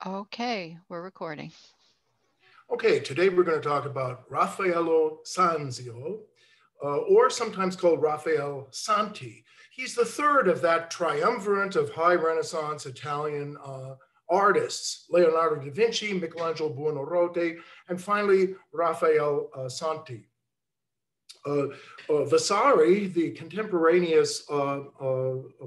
Okay, we're recording. Okay, today we're going to talk about Raffaello Sanzio, or sometimes called Raphael Santi. He's the third of that triumvirate of high Renaissance Italian artists, Leonardo da Vinci, Michelangelo Buonarroti, and finally Raphael Santi. Vasari, the contemporaneous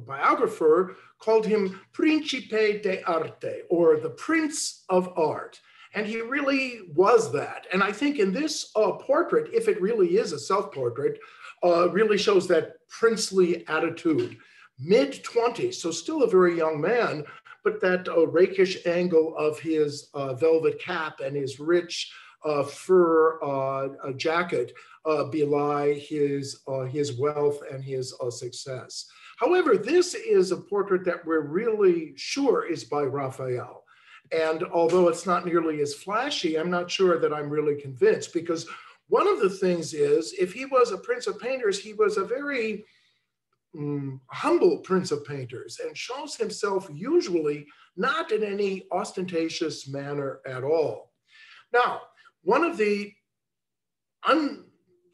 biographer, called him Principe de Arte, or the Prince of Art. And he really was that. And I think in this portrait, if it really is a self-portrait, really shows that princely attitude. Mid-20s, so still a very young man, but that rakish angle of his velvet cap and his rich fur jacket belie his wealth and his success. However, this is a portrait that we're really sure is by Raphael. And although it's not nearly as flashy, I'm not sure that I'm really convinced, because one of the things is, if he was a prince of painters, he was a very humble prince of painters and shows himself usually not in any ostentatious manner at all. Now, one of the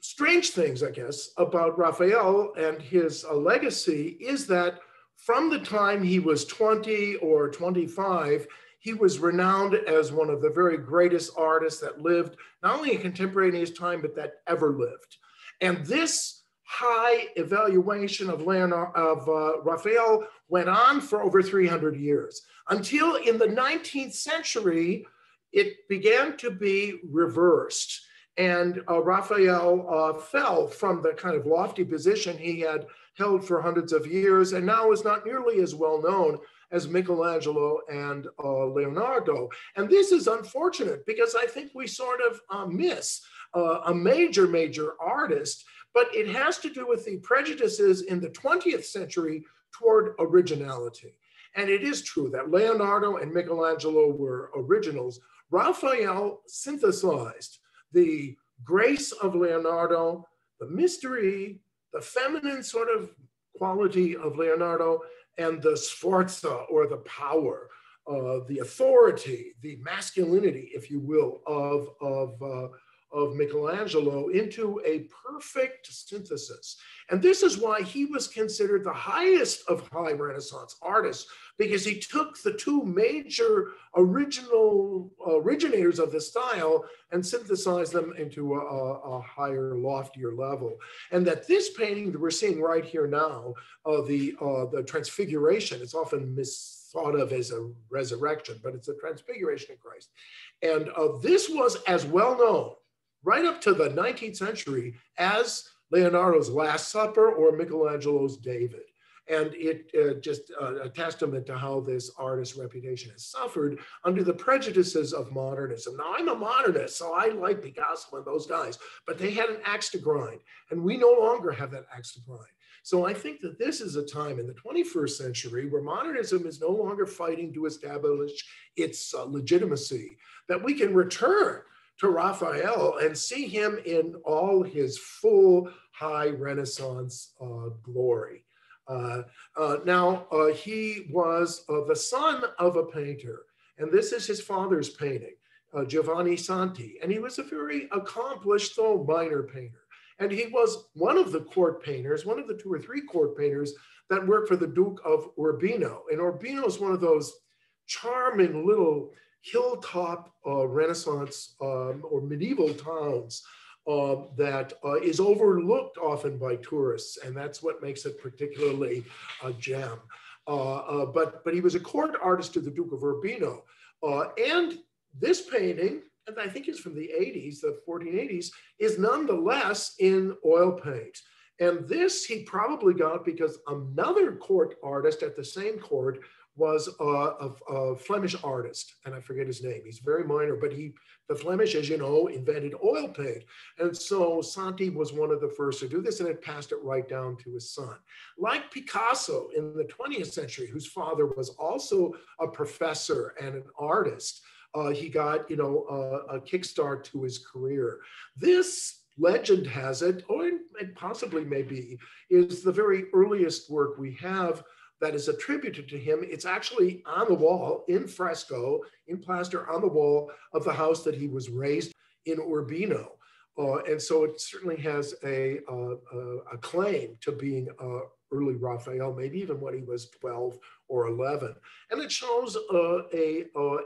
strange things, I guess, about Raphael and his legacy is that from the time he was 20 or 25, he was renowned as one of the very greatest artists that lived, not only in contemporaneous time, but that ever lived. And this high evaluation of Raphael went on for over 300 years, until in the 19th century, it began to be reversed. And Raphael fell from the kind of lofty position he had held for hundreds of years, and now is not nearly as well known as Michelangelo and Leonardo. And this is unfortunate, because I think we sort of miss a major artist, but it has to do with the prejudices in the 20th century toward originality. And it is true that Leonardo and Michelangelo were originals. Raphael synthesized the grace of Leonardo, the mystery, the feminine sort of quality of Leonardo, and the sforza, or the power, the authority, the masculinity, if you will, of Michelangelo into a perfect synthesis. And this is why he was considered the highest of high Renaissance artists, because he took the two major originators of the style and synthesized them into a higher, loftier level. And that this painting that we're seeing right here now, the Transfiguration, it's often thought of as a resurrection, but it's a Transfiguration of Christ. And this was as well known right up to the 19th century as Leonardo's Last Supper or Michelangelo's David. And it just a testament to how this artist's reputation has suffered under the prejudices of modernism. Now, I'm a modernist, so I like Picasso and those guys, but they had an axe to grind, and we no longer have that axe to grind. So I think that this is a time in the 21st century where modernism is no longer fighting to establish its legitimacy, that we can return to Raphael and see him in all his full high Renaissance glory. Now, he was the son of a painter, and this is his father's painting, Giovanni Santi, and he was a very accomplished, though minor painter. And he was one of the court painters, one of the 2 or 3 court painters that worked for the Duke of Urbino. And Urbino is one of those charming little hilltop Renaissance or medieval towns that is overlooked often by tourists, and that's what makes it particularly a gem. But he was a court artist to the Duke of Urbino, and this painting, and I think it's from the 80s, the 1480s, is nonetheless in oil paint. And this he probably got because another court artist at the same court was a Flemish artist, and I forget his name. He's very minor, but the Flemish, as you know, invented oil paint. And so Santi was one of the first to do this, and it passed it right down to his son. Like Picasso in the 20th century, whose father was also a professor and an artist, he got, a kickstart to his career. This legend has it, or it possibly may be, is the very earliest work we have that is attributed to him. It's actually on the wall in fresco, in plaster on the wall of the house that he was raised in Urbino. And so it certainly has a claim to being early Raphael, maybe even when he was 12 or 11. And it shows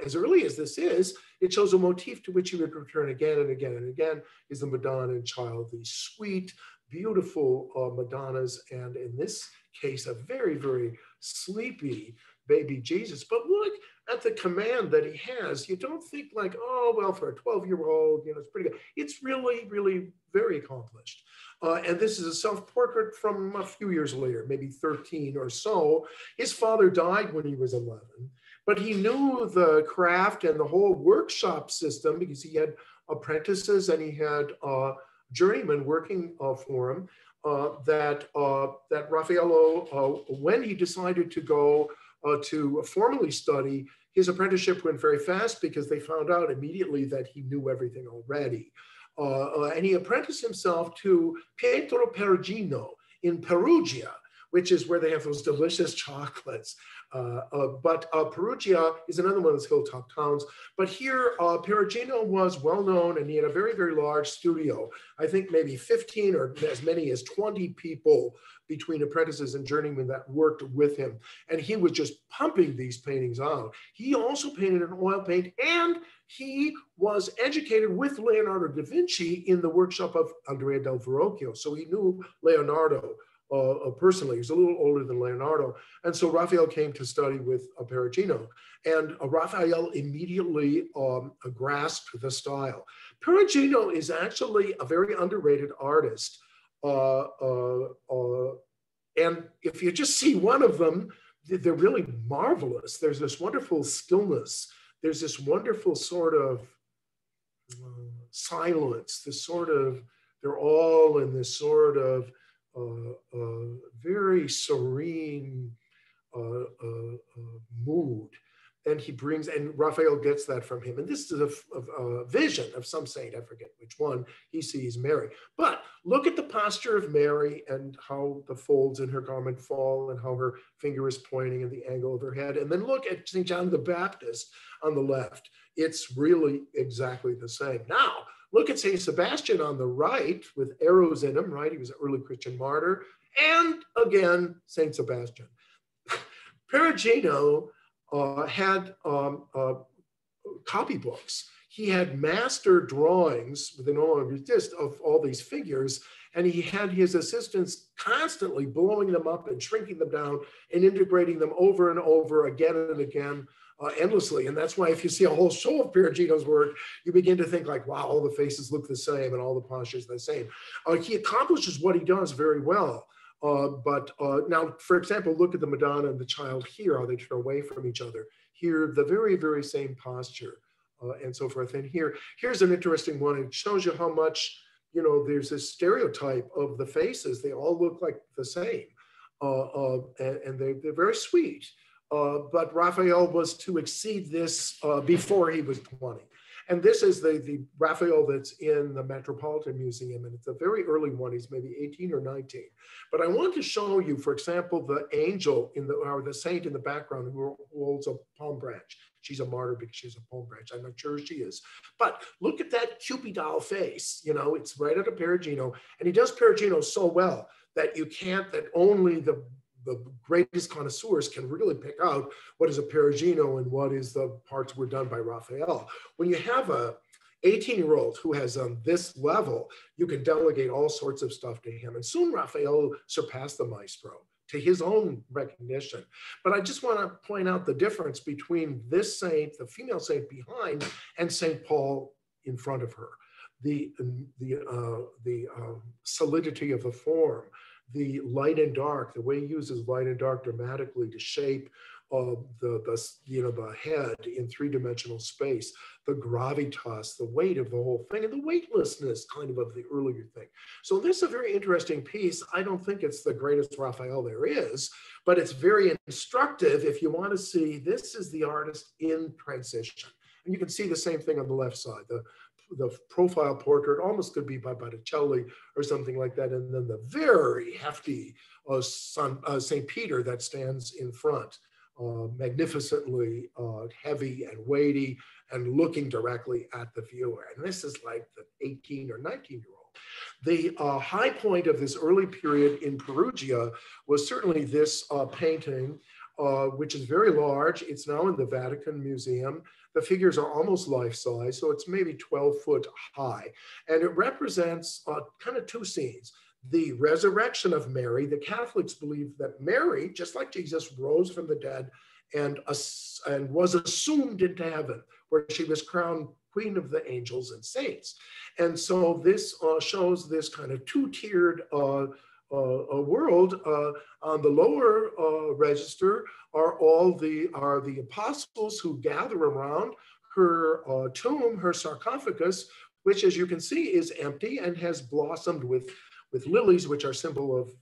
as early as this is, it shows a motif to which he would return again and again and again, is the Madonna and Child, these sweet, beautiful Madonnas, and in this case, a very, very sleepy baby Jesus. But look at the command that he has. You don't think like, oh, well, for a 12-year-old, it's pretty good. It's really, really very accomplished. And this is a self-portrait from a few years later, maybe 13 or so. His father died when he was 11, but he knew the craft and the whole workshop system because he had apprentices and he had journeymen working for him. That Raffaello, when he decided to go to formally study, his apprenticeship went very fast because they found out immediately that he knew everything already. And he apprenticed himself to Pietro Perugino in Perugia, which is where they have those delicious chocolates. But Perugia is another one of those hilltop towns. But here, Perugino was well known, and he had a very, very large studio. I think maybe 15 or as many as 20 people between apprentices and journeymen that worked with him. And he was just pumping these paintings out. He also painted in oil paint, and he was educated with Leonardo da Vinci in the workshop of Andrea del Verrocchio. So he knew Leonardo personally. He's a little older than Leonardo. And so Raphael came to study with Perugino. And Raphael immediately grasped the style. Perugino is actually a very underrated artist. And if you just see one of them, they're really marvelous. There's this wonderful stillness. There's this wonderful sort of silence, they're all in this sort of very serene mood. And Raphael gets that from him. And this is a vision of some saint, I forget which one, he sees Mary. But look at the posture of Mary and how the folds in her garment fall and how her finger is pointing and the angle of her head. And then look at St. John the Baptist on the left. It's really exactly the same. Now, look at St. Sebastian on the right with arrows in him, right? He was an early Christian martyr. And again, St. Sebastian. Perugino had copybooks. He had master drawings, they no longer exist, of all these figures, and he had his assistants constantly blowing them up and shrinking them down and integrating them over and over again and again, endlessly. And that's why if you see a whole show of Perugino's work, you begin to think like, wow, all the faces look the same and all the postures the same. He accomplishes what he does very well. But now, for example, look at the Madonna and the Child here, how they turn away from each other. Here, the very, very same posture and so forth. And here's an interesting one. It shows you how much, there's this stereotype of the faces. They all look like the same. And they're very sweet. But Raphael was to exceed this before he was 20. And this is the Raphael that's in the Metropolitan Museum, and it's a very early one. He's maybe 18 or 19. But I want to show you, for example, the angel or the saint in the background who holds a palm branch. She's a martyr because she's a palm branch. I'm not sure she is. But look at that Cupid doll face. It's right out of Perugino. And he does Perugino so well that that only the greatest connoisseurs can really pick out what is a Perugino and what is the parts were done by Raphael. When you have a 18-year-old who has this level, you can delegate all sorts of stuff to him. And soon Raphael surpassed the maestro to his own recognition. But I just want to point out the difference between this saint, the female saint behind, and St. Paul in front of her. The solidity of the form, the light and dark, the way he uses light and dark dramatically to shape the head in three-dimensional space, the gravitas, the weight of the whole thing, and the weightlessness kind of the earlier thing. So this is a very interesting piece. I don't think it's the greatest Raphael there is, but it's very instructive if you want to see this is the artist in transition. And you can see the same thing on the left side. the profile portrait almost could be by Botticelli or something like that. And then the very hefty St. Peter that stands in front, magnificently heavy and weighty and looking directly at the viewer. And this is like the 18 or 19-year-old. The high point of this early period in Perugia was certainly this painting, which is very large. It's now in the Vatican Museum. The figures are almost life-size, so it's maybe 12 foot high. And it represents kind of two scenes. The resurrection of Mary. The Catholics believe that Mary, just like Jesus, rose from the dead and was assumed into heaven, where she was crowned Queen of the Angels and Saints. And so this shows this kind of two-tiered world. On the lower register are the apostles who gather around her tomb, her sarcophagus, which, as you can see, is empty and has blossomed with lilies, which are symbol of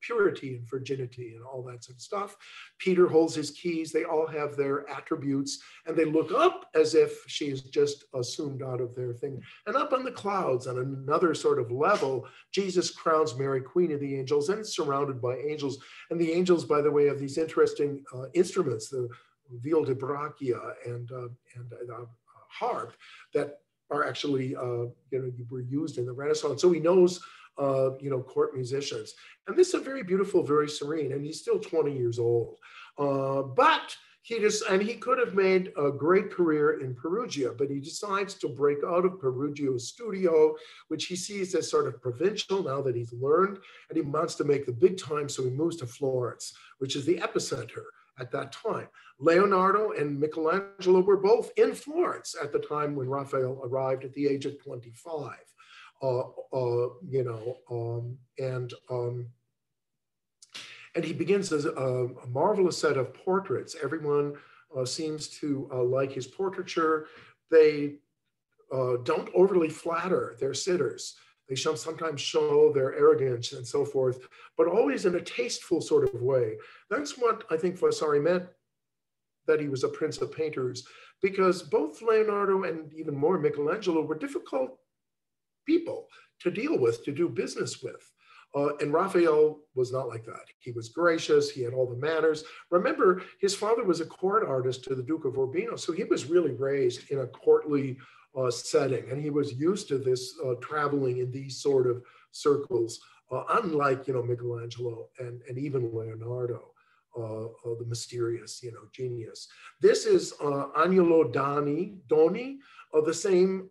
purity and virginity and all that sort of stuff. Peter holds his keys. They all have their attributes, and they look up as if she is just assumed out of their thing. And up on the clouds, on another sort of level, Jesus crowns Mary Queen of the Angels, and it's surrounded by angels. And the angels, by the way, have these interesting instruments, the viol de brachia and harp, that are actually were used in the Renaissance. So he knows court musicians. And this is a very beautiful, very serene, and he's still 20 years old. But he could have made a great career in Perugia, but he decides to break out of Perugia's studio, which he sees as sort of provincial now that he's learned, and he wants to make the big time, so he moves to Florence, which is the epicenter at that time. Leonardo and Michelangelo were both in Florence at the time when Raphael arrived at the age of 25. And he begins a marvelous set of portraits. Everyone seems to like his portraiture. They don't overly flatter their sitters. They sometimes show their arrogance and so forth, but always in a tasteful sort of way. That's what I think Vasari meant, that he was a prince of painters, because both Leonardo and even more Michelangelo were difficult people to deal with, to do business with. And Raphael was not like that. He was gracious, he had all the manners. Remember, his father was a court artist to the Duke of Urbino, so he was really raised in a courtly setting, and he was used to this traveling in these sort of circles, unlike Michelangelo and even Leonardo, the mysterious genius. This is Agnolo Doni, the same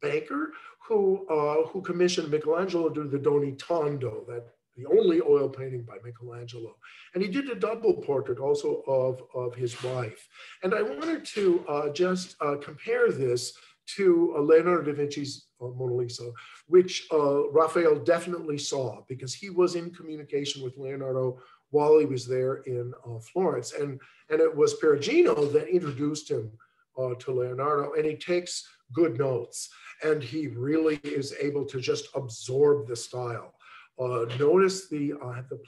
banker who commissioned Michelangelo to do the Doni Tondo, the only oil painting by Michelangelo. And he did a double portrait also of his wife. And I wanted to just compare this to Leonardo da Vinci's Mona Lisa, which Raphael definitely saw, because he was in communication with Leonardo while he was there in Florence. And it was Perugino that introduced him to Leonardo, and he takes good notes. And he really is able to just absorb the style. Notice the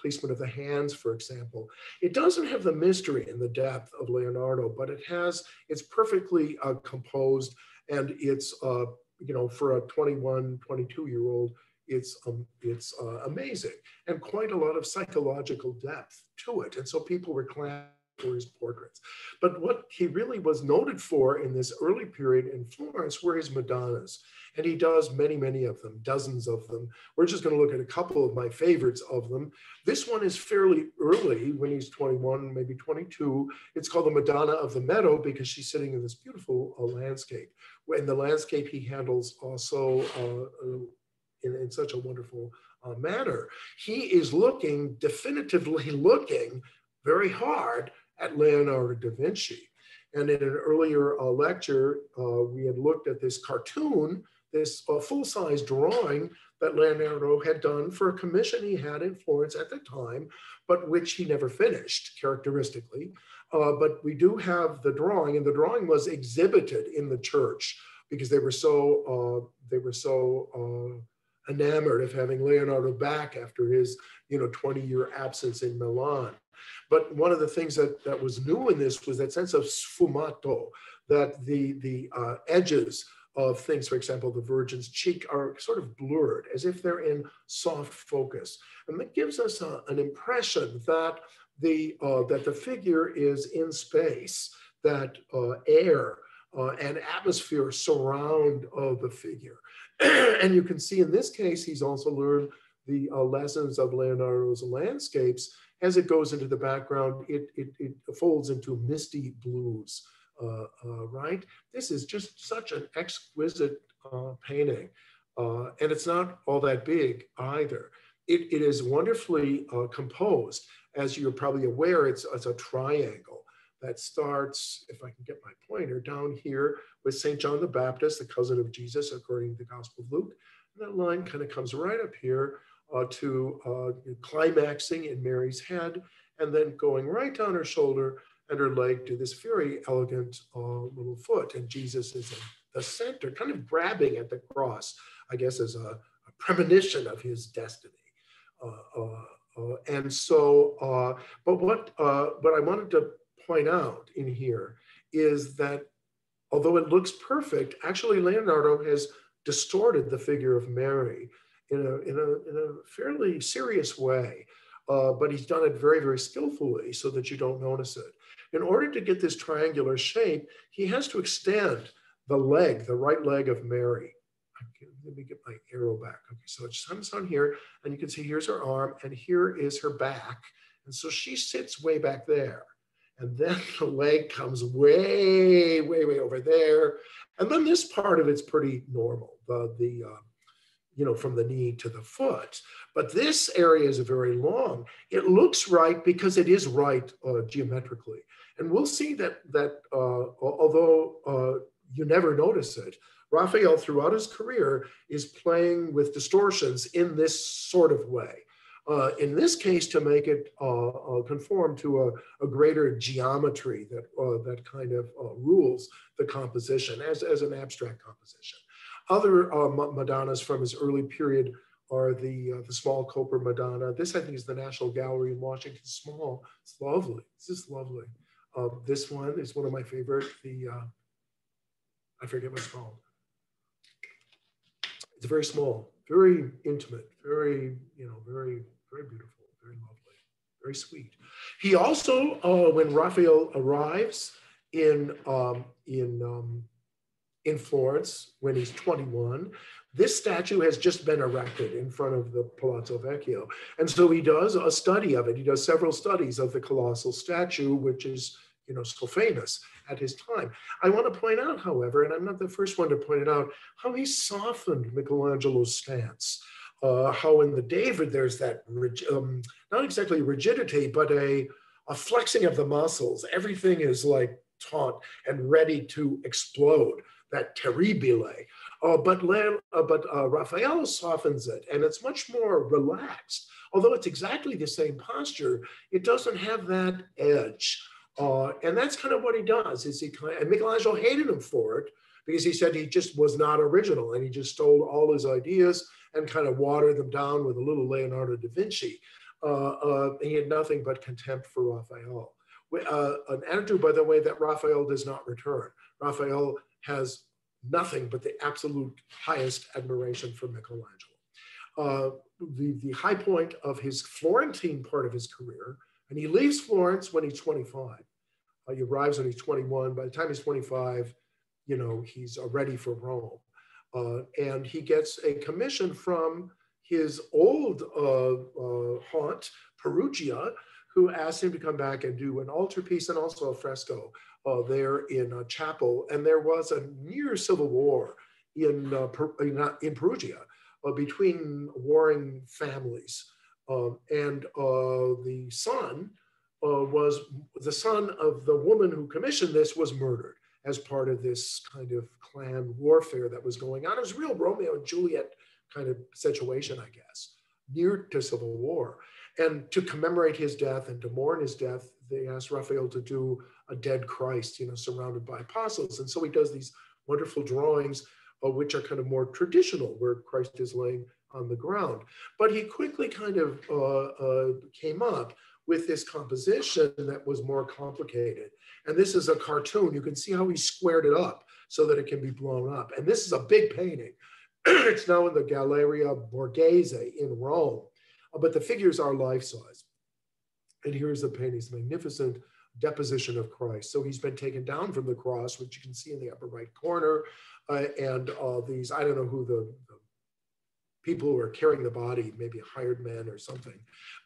placement of the hands, for example. It doesn't have the mystery and the depth of Leonardo, but it's perfectly composed, and it's, for a 21, 22-year-old, it's amazing, and quite a lot of psychological depth to it. And so people were clamoring for his portraits. But what he really was noted for in this early period in Florence were his Madonnas. And he does many, many of them, dozens of them. We're just going to look at a couple of my favorites of them. This one is fairly early, when he's 21, maybe 22. It's called the Madonna of the Meadow, because she's sitting in this beautiful landscape. And the landscape he handles also in such a wonderful manner. He is definitively looking very hard at Leonardo da Vinci. And in an earlier lecture, we had looked at this cartoon, this full-size drawing that Leonardo had done for a commission he had in Florence at the time, but which he never finished, characteristically. But we do have the drawing, and the drawing was exhibited in the church because they were so enamored of having Leonardo back after his 20-year absence in Milan. But one of the things that was new in this was that sense of sfumato, that the edges of things, for example, the Virgin's cheek, are sort of blurred, as if they're in soft focus. And that gives us an impression that the figure is in space, that air and atmosphere surround the figure. And you can see in this case, he's also learned the lessons of Leonardo's landscapes. As it goes into the background, it folds into misty blues, right? This is just such an exquisite painting. And it's not all that big either. It is wonderfully composed. As you're probably aware, it's a triangle that starts, if I can get my pointer, down here with St. John the Baptist, the cousin of Jesus, according to the Gospel of Luke. And that line kind of comes right up here to climaxing in Mary's head, and then going right down her shoulder and her leg to this very elegant little foot. And Jesus is in the center, kind of grabbing at the cross, I guess, as a premonition of his destiny. But what I wanted to point out in here is that although it looks perfect, actually Leonardo has distorted the figure of Mary in a fairly serious way, but he's done it very, very skillfully so that you don't notice it. In order to get this triangular shape, he has to extend the leg, the right leg of Mary. Let me get my arrow back. Okay, so it comes on here, and you can see here's her arm, and here is her back. And so she sits way back there. And then the leg comes way, way, way over there. And then this part of it's pretty normal, from the knee to the foot. But this area is very long. It looks right because it is right geometrically. And we'll see that although you never notice it, Raphael throughout his career is playing with distortions in this sort of way. In this case, to make it conform to a greater geometry that kind of rules the composition as an abstract composition. Other Madonnas from his early period are the small Cooper Madonna. This, I think, is the National Gallery in Washington. Small, it's lovely. This is lovely. This one is one of my favorite. I forget what it's called. It's very small, very intimate, very, very, very beautiful, very lovely, very sweet. He also, when Raphael arrives in Florence when he's 21, this statue has just been erected in front of the Palazzo Vecchio. And so he does a study of it. He does several studies of the colossal statue, which is, so famous at his time. I want to point out, however, and I'm not the first one to point it out, how he softened Michelangelo's stance. How in the David, there's that, not exactly rigidity, but a flexing of the muscles. Everything is like taut and ready to explode, that terribile. But Raphael softens it, and it's much more relaxed. Although it's exactly the same posture, it doesn't have that edge. And that's kind of what he does. And Michelangelo hated him for it because he said he just was not original, and he just stole all his ideas and kind of watered them down with a little Leonardo da Vinci. He had nothing but contempt for Raphael. An attitude, by the way, that Raphael does not return. Raphael has nothing but the absolute highest admiration for Michelangelo. The high point of his Florentine part of his career, and he leaves Florence when he's 25. He arrives when he's 21. By the time he's 25, he's ready for Rome. And he gets a commission from his old haunt, Perugia, who asked him to come back and do an altarpiece and also a fresco there in a chapel. And there was a near civil war in Perugia between warring families. And the son was the son of the woman who commissioned this was murdered as part of this kind of clan warfare that was going on. It was a real Romeo and Juliet kind of situation, I guess, near to civil war. And to commemorate his death and to mourn his death, they asked Raphael to do a dead Christ, surrounded by apostles. And so he does these wonderful drawings, which are kind of more traditional, where Christ is laying on the ground. But he quickly kind of came up with this composition that was more complicated. And this is a cartoon. You can see how he squared it up so that it can be blown up. And this is a big painting. It's now in the Galleria Borghese in Rome, but the figures are life-size. And here's the painting's magnificent Deposition of Christ. So he's been taken down from the cross, which you can see in the upper right corner. And these, I don't know who the people who are carrying the body, maybe a hired man or something.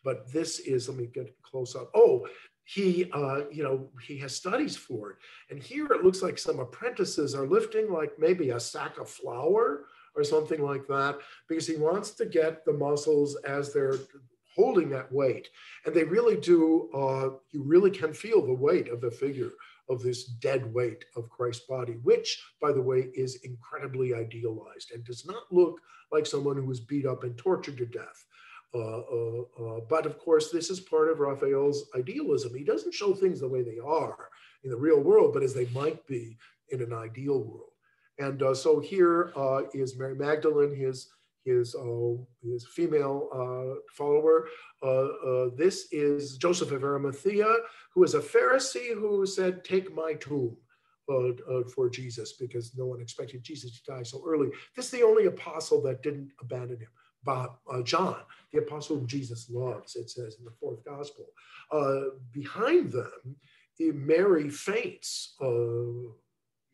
But this is, let me get close up. Oh, he has studies for it. And here it looks like some apprentices are lifting like maybe a sack of flour or something like that, because he wants to get the muscles as they're holding that weight. And they really do, you really can feel the weight of the figure, of this dead weight of Christ's body, which, by the way, is incredibly idealized and does not look like someone who was beat up and tortured to death. But of course, this is part of Raphael's idealism. He doesn't show things the way they are in the real world, but as they might be in an ideal world. And so here is Mary Magdalene, his female follower. This is Joseph of Arimathea, who is a Pharisee who said, take my tomb for Jesus, because no one expected Jesus to die so early. This is the only apostle that didn't abandon him. John, the apostle whom Jesus loves, it says in the fourth gospel. Behind them, Mary faints,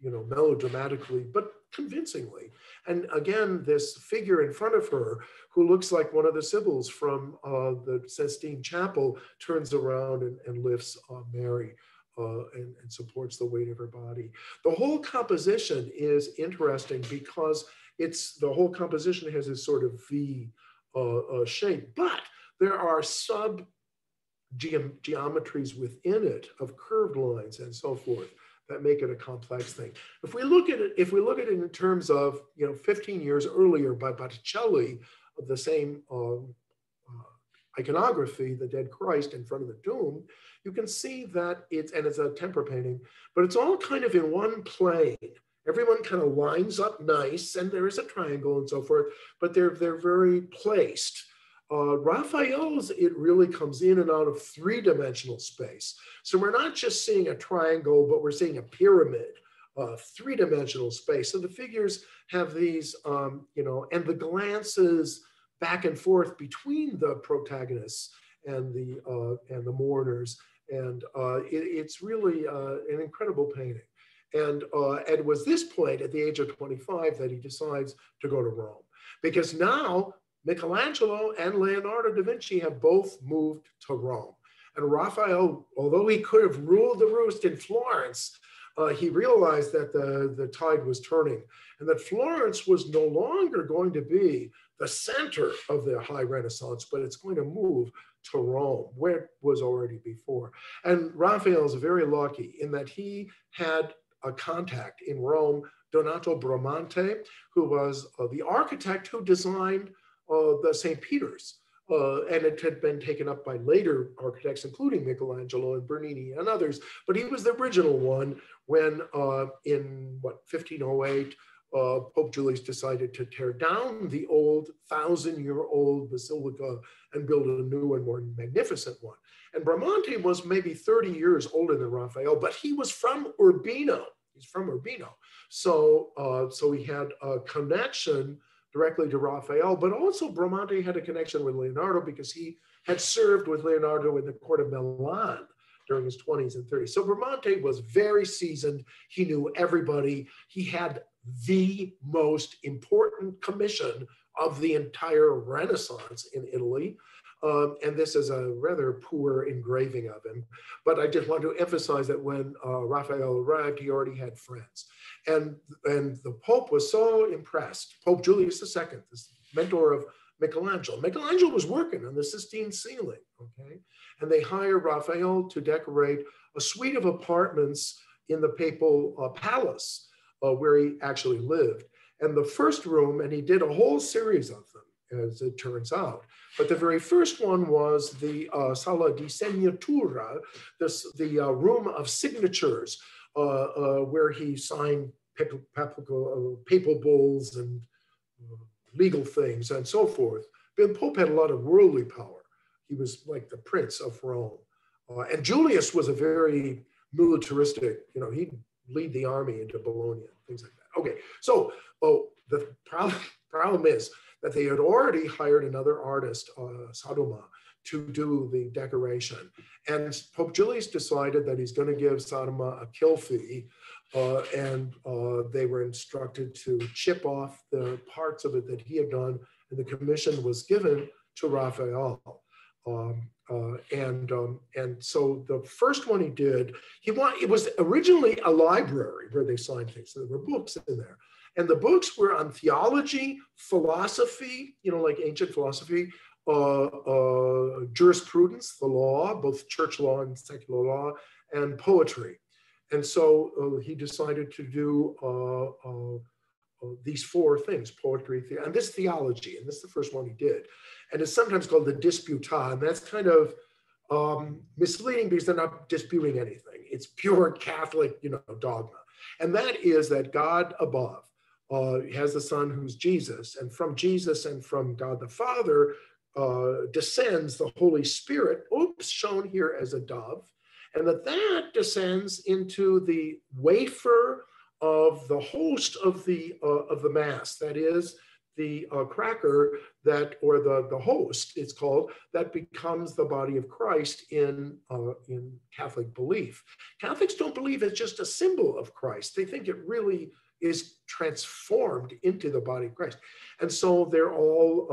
melodramatically, but convincingly. And again, this figure in front of her, who looks like one of the Sibyls from the Sistine Chapel, turns around and lifts Mary and supports the weight of her body. The whole composition is interesting because the whole composition has this sort of V shape, but there are geometries within it of curved lines and so forth that make it a complex thing. If we look at it in terms of 15 years earlier by Botticelli, of the same iconography, the dead Christ in front of the tomb, you can see that it's a tempera painting, but it's all kind of in one plane. Everyone kind of lines up nice, and there is a triangle and so forth, but they're very placed. Raphael's, it really comes in and out of three-dimensional space. So we're not just seeing a triangle, but we're seeing a pyramid, three-dimensional space. So the figures have these, and the glances back and forth between the protagonists and the mourners. And it's really an incredible painting. And it was this point at the age of 25 that he decides to go to Rome, because now Michelangelo and Leonardo da Vinci have both moved to Rome. And Raphael, although he could have ruled the roost in Florence, he realized that the tide was turning and that Florence was no longer going to be the center of the high Renaissance, but it's going to move to Rome, where it was already before. And Raphael is very lucky in that he had a contact in Rome, Donato Bramante, who was the architect who designed the St. Peter's, and it had been taken up by later architects, including Michelangelo and Bernini and others, but he was the original one when in 1508, Pope Julius decided to tear down the old 1,000-year-old basilica and build a new and more magnificent one. And Bramante was maybe 30 years older than Raphael, but he was from Urbino. He's from Urbino. So he had a connection directly to Raphael, but also Bramante had a connection with Leonardo because he had served with Leonardo in the court of Milan during his 20s and 30s. So Bramante was very seasoned. He knew everybody. He had the most important commission of the entire Renaissance in Italy. And this is a rather poor engraving of him. But I just want to emphasize that when Raphael arrived, he already had friends. And the Pope was so impressed, Pope Julius II, this mentor of Michelangelo. Michelangelo was working on the Sistine ceiling, okay? And they hired Raphael to decorate a suite of apartments in the papal palace where he actually lived. And the first room, and he did a whole series of them, as it turns out. But the very first one was the Sala di Segnatura, the room of signatures, where he signed papal bulls and legal things and so forth. The Pope had a lot of worldly power. He was like the prince of Rome. And Julius was a very militaristic, he'd lead the army into Bologna, things like that. Okay, so the problem is that they had already hired another artist, Sodoma, to do the decoration. And Pope Julius decided that he's going to give Sodoma a kill fee, and they were instructed to chip off the parts of it that he had done, and the commission was given to Raphael. And so the first one he did, it was originally a library where they signed things. So there were books in there. And the books were on theology, philosophy, like ancient philosophy, jurisprudence, the law, both church law and secular law, and poetry. And so he decided to do these four things: poetry, and this theology, and this is the first one he did. And it's sometimes called the Disputa, and that's kind of misleading because they're not disputing anything. It's pure Catholic, dogma. And that is that God above has the Son who's Jesus, and from Jesus and from God the Father descends the Holy Spirit, shown here as a dove, and that descends into the wafer of the host of the Mass, that is the cracker or the host, it's called, that becomes the body of Christ in Catholic belief. Catholics don't believe it's just a symbol of Christ. They think it really is transformed into the body of Christ. And so they're all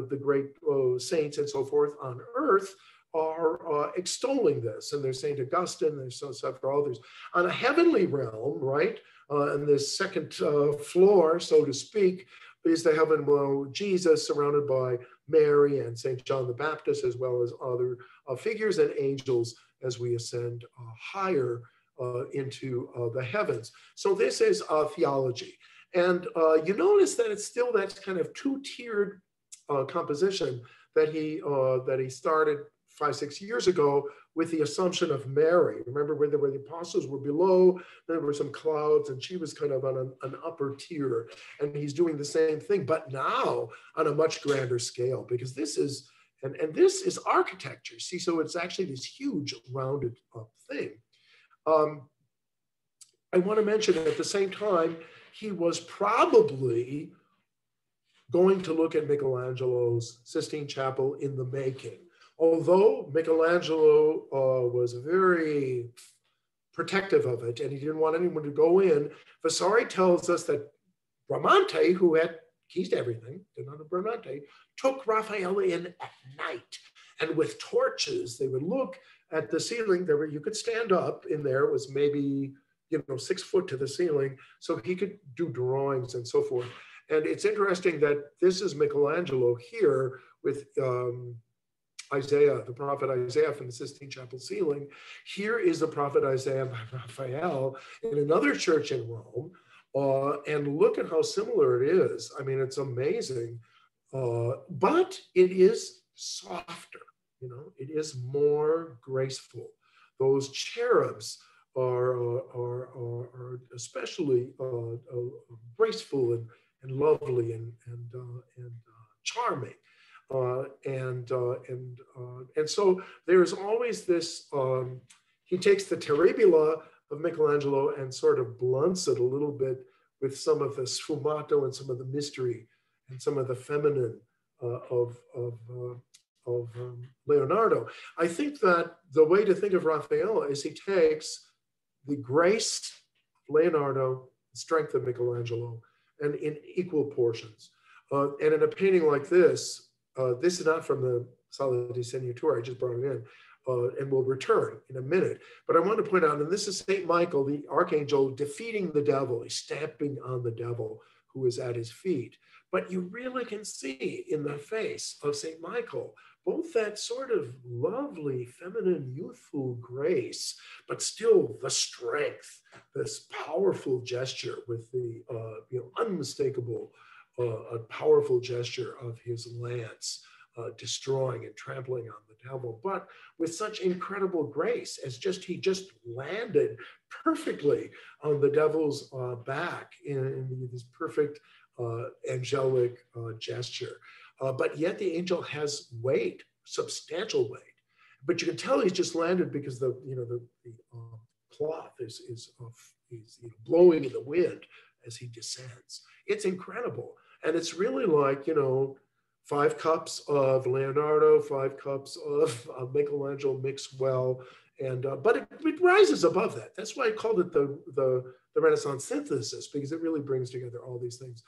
the great saints and so forth on earth are extolling this. And there's St. Augustine, there's several others. On a heavenly realm, right, and the second floor, so to speak, is the heaven below Jesus, surrounded by Mary and St. John the Baptist, as well as other figures and angels as we ascend higher into the heavens. So this is theology. And you notice that it's still that kind of two-tiered composition that he started 5-6 years ago with the Assumption of Mary. Remember where the apostles were below, there were some clouds, and she was kind of on an upper tier. And he's doing the same thing, but now on a much grander scale, because this is, and this is architecture. See, so it's actually this huge rounded up thing. I want to mention at the same time, he was probably going to look at Michelangelo's Sistine Chapel in the making. Although Michelangelo was very protective of it and he didn't want anyone to go in, Vasari tells us that Bramante, who had keys to everything, Donato Bramante, took Raphael in at night. And with torches, they would look at the ceiling. You could stand up in there. It was maybe 6 foot to the ceiling, so he could do drawings and so forth. And it's interesting that this is Michelangelo here with Isaiah, the prophet Isaiah from the Sistine Chapel ceiling. Here is the prophet Isaiah by Raphael in another church in Rome. And look at how similar it is. I mean, it's amazing. But it is softer, it is more graceful. Those cherubs are especially graceful and lovely and charming. And so there's always this, he takes the terribile of Michelangelo and sort of blunts it a little bit with some of the sfumato and some of the mystery and some of the feminine of Leonardo. I think that the way to think of Raphael is he takes the grace of Leonardo, the strength of Michelangelo, and in equal portions. And in a painting like this is not from the Sala di Segnatura, I just brought it in, and we'll return in a minute. But I want to point out, and this is St. Michael, the Archangel, defeating the devil. He's stamping on the devil who is at his feet. But you really can see in the face of St. Michael both that sort of lovely, feminine, youthful grace, but still the strength, this powerful gesture with the unmistakable, powerful gesture of his lance, destroying and trampling on the devil, but with such incredible grace as he just landed perfectly on the devil's back in this perfect angelic gesture. But yet the angel has weight substantial weight. But you can tell he's just landed because the cloth is blowing in the wind as he descends. It's incredible. And it's really like, 5 cups of Leonardo, 5 cups of Michelangelo mixed well. And but it rises above that. That's why I called it the Renaissance synthesis, because it really brings together all these things.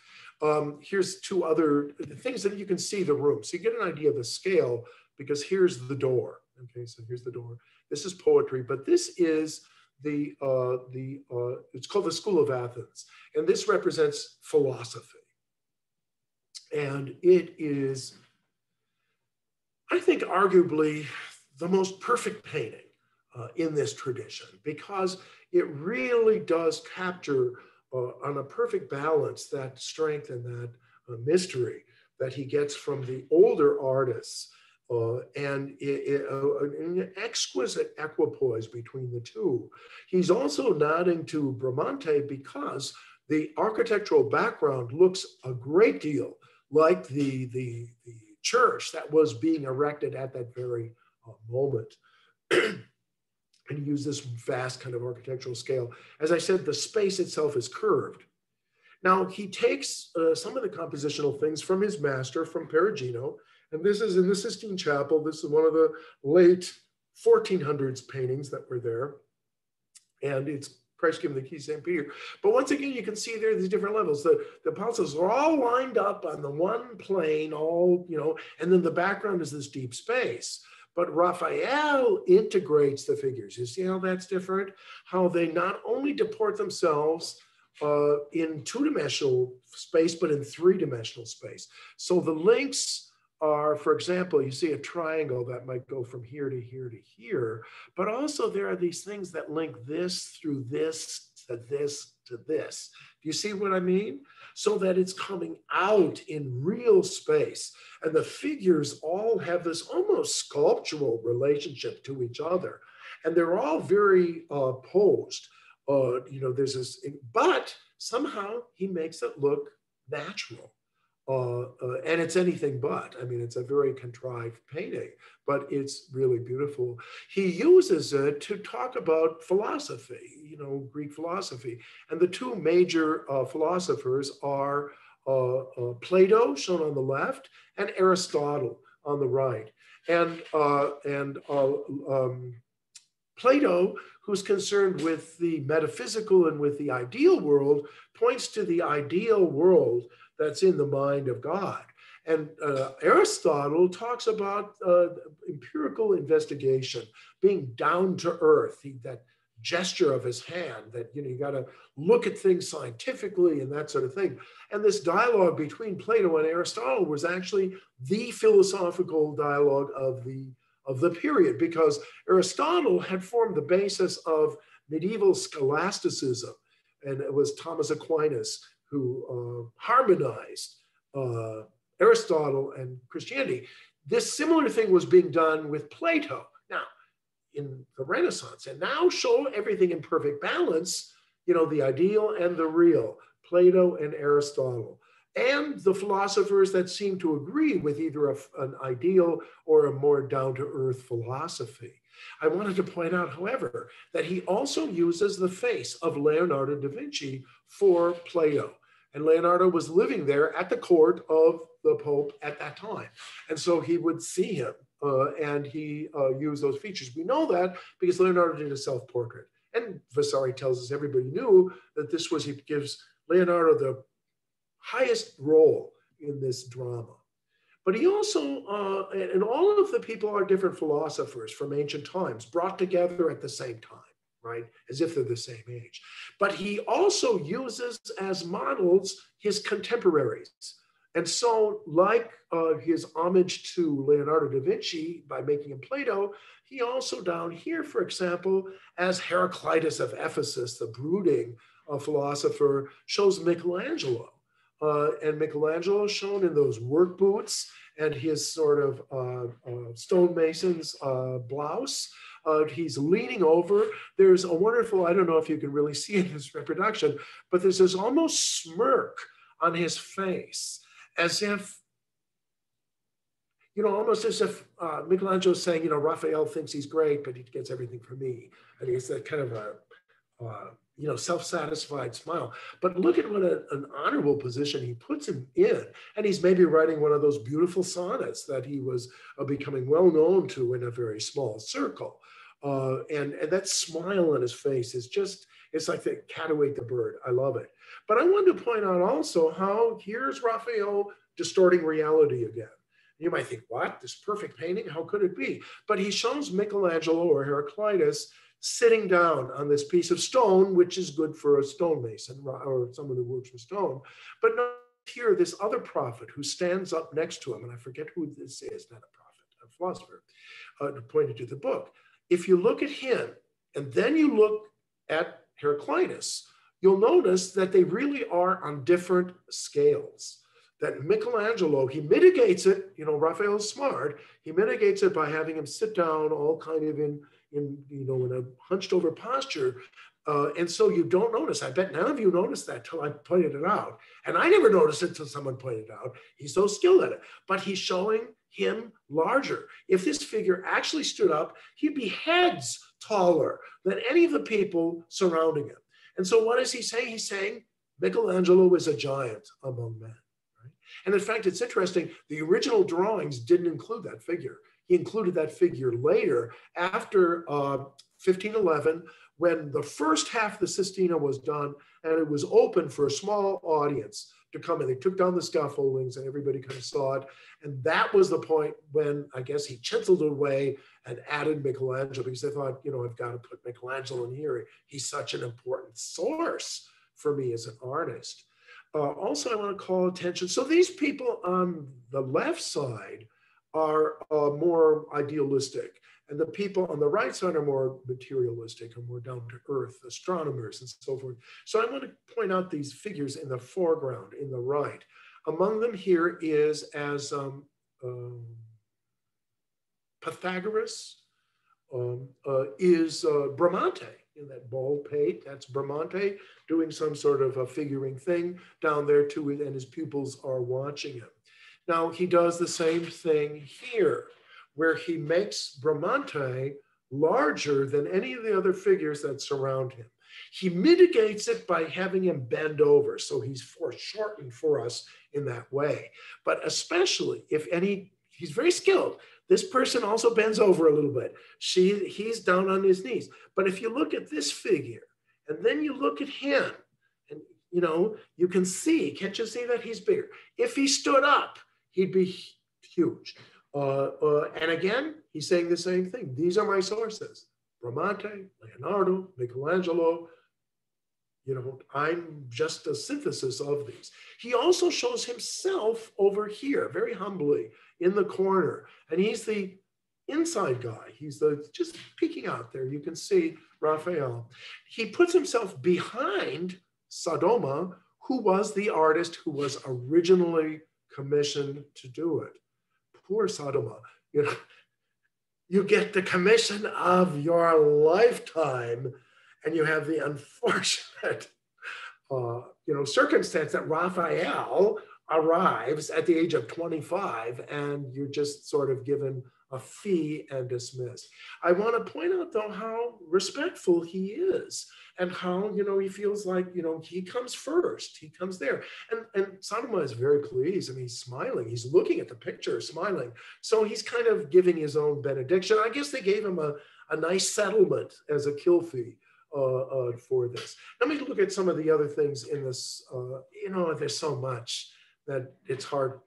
Here's 2 other things that you can see the room. So you get an idea of the scale, because here's the door. Okay, so here's the door. This is poetry, but this is it's called the School of Athens. And this represents philosophy. And it is, I think, arguably the most perfect painting in this tradition, because it really does capture on a perfect balance that strength and that mystery that he gets from the older artists, and an exquisite equipoise between the two. He's also nodding to Bramante because the architectural background looks a great deal like the church that was being erected at that very moment. And he used this vast kind of architectural scale. As I said, the space itself is curved. Now, he takes some of the compositional things from his master, from Perugino, and this is in the Sistine Chapel. This is one of the late 1400s paintings that were there. And it's Christ giving the keys to St. Peter. But once again, you can see there these different levels. The apostles are all lined up on the one plane, and then the background is this deep space. But Raphael integrates the figures. You see how that's different? How they not only deport themselves in 2-dimensional space, but in 3-dimensional space. So the links are, for example, you see a triangle that might go from here to here to here, but also there are these things that link this through this to this to this. Do you see what I mean? So that it's coming out in real space. And the figures all have this almost sculptural relationship to each other. And they're all very posed. There's this, but somehow he makes it look natural. And it's anything but. I mean, it's a very contrived painting, but it's really beautiful. He uses it to talk about philosophy, Greek philosophy. And the 2 major philosophers are Plato, shown on the left, and Aristotle on the right. And Plato, who's concerned with the metaphysical and with the ideal world, points to the ideal world that's in the mind of God. And Aristotle talks about empirical investigation, being down to earth, that gesture of his hand that, you got to look at things scientifically and that sort of thing. And this dialogue between Plato and Aristotle was actually the philosophical dialogue of the period, because Aristotle had formed the basis of medieval scholasticism. And it was Thomas Aquinas who harmonized Aristotle and Christianity. This similar thing was being done with Plato now in the Renaissance, and now show everything in perfect balance, the ideal and the real, Plato and Aristotle, and the philosophers that seem to agree with either an ideal or a more down-to-earth philosophy. I wanted to point out, however, that he also uses the face of Leonardo da Vinci for Plato. And Leonardo was living there at the court of the Pope at that time. And so he would see him and he used those features. We know that because Leonardo did a self-portrait. And Vasari tells us everybody knew that he gives Leonardo the highest role in this drama. But he also, and all of the people are different philosophers from ancient times, brought together at the same time, right? As if they're the same age. But he also uses as models his contemporaries. And so like his homage to Leonardo da Vinci by making him Plato, he also down here, for example, as Heraclitus of Ephesus, the brooding philosopher, shows Michelangelo. And Michelangelo shown in those work boots and his sort of stonemason's blouse. He's leaning over. There's a wonderful, I don't know if you can really see in this reproduction, but there's this almost smirk on his face, as if you know, almost as if Michelangelo is saying, you know, Raphael thinks he's great, but he gets everything from me. I think it's that kind of a, you know, self-satisfied smile. But look at what an honorable position he puts him in. And he's maybe writing one of those beautiful sonnets that he was becoming well known to in a very small circle. And that smile on his face is just, it's like the cat who ate the bird. I love it. But I wanted to point out also how here's Raphael distorting reality again. You might think, what? This perfect painting? How could it be? But he shows Michelangelo or Heraclitus sitting down on this piece of stone, which is good for a stonemason or someone who works with stone. But here, this other prophet who stands up next to him, and I forget who this is, not a prophet, a philosopher, pointed to the book. If you look at him and then you look at Heraclitus, you'll notice that they really are on different scales. That Michelangelo, he mitigates it, you know, Raphael's smart, he mitigates it by having him sit down all kind of in a hunched over posture. And so you don't notice. I bet none of you noticed that till I pointed it out. And I never noticed it till someone pointed it out. He's so skilled at it. But he's showing him larger. If this figure actually stood up, he'd be heads taller than any of the people surrounding him. And so what is he saying? He's saying Michelangelo is a giant among men. Right? And in fact, it's interesting, the original drawings didn't include that figure. He included that figure later after 1511, when the first half of the Sistine was done and it was open for a small audience to come in. They took down the scaffoldings and everybody kind of saw it. And that was the point when I guess he chiseled it away and added Michelangelo because they thought, you know, I've got to put Michelangelo in here. He's such an important source for me as an artist. Also, I want to call attention. So these people on the left side are more idealistic. And the people on the right side are more materialistic and more down to earth, astronomers and so forth. So I want to point out these figures in the foreground, in the right. Among them here is as Pythagoras is Bramante in that bald pate. That's Bramante doing some sort of a figuring thing down there too, and his pupils are watching him. Now he does the same thing here, where he makes Bramante larger than any of the other figures that surround him. He mitigates it by having him bend over, so he's foreshortened for us in that way. But especially if he's very skilled. This person also bends over a little bit. He's down on his knees. But if you look at this figure, and then you look at him, and you know, you can see, can't you see that he's bigger? If he stood up, he'd be huge. And again, he's saying the same thing. These are my sources. Bramante, Leonardo, Michelangelo. You know, I'm just a synthesis of these. He also shows himself over here, very humbly, in the corner. And he's the inside guy. He's just peeking out there. You can see Raphael. He puts himself behind Sodoma, who was the artist who was originally commissioned to do it. Poor Sodoma, you know, you get the commission of your lifetime, and you have the unfortunate, circumstance that Raphael arrives at the age of 25, and you're just sort of given a fee and dismissed. I want to point out, though, how respectful he is, and how, you know, he feels like, you know, he comes first, he comes there. And Sodoma is very pleased, and he's smiling. He's looking at the picture, smiling. So he's kind of giving his own benediction. I guess they gave him a nice settlement as a kill fee for this. Let me look at some of the other things in this. There's so much that it's hard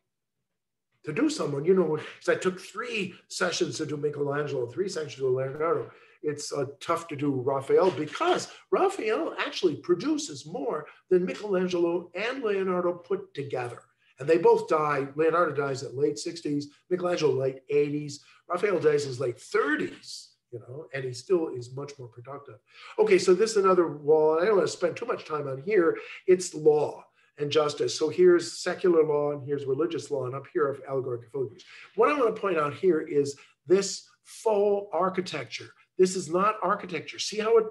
to do someone, you know, because I took 3 sessions to do Michelangelo, 3 sessions to do Leonardo. It's tough to do Raphael because Raphael actually produces more than Michelangelo and Leonardo put together. And they both die. Leonardo dies at late 60s, Michelangelo late 80s, Raphael dies in his late 30s, you know, and he still is much more productive. Okay, so this is another wall. I don't want to spend too much time on here. It's law and justice. So here's secular law and here's religious law, and up here are allegorical figures. What I want to point out here is this faux architecture. This is not architecture. See how it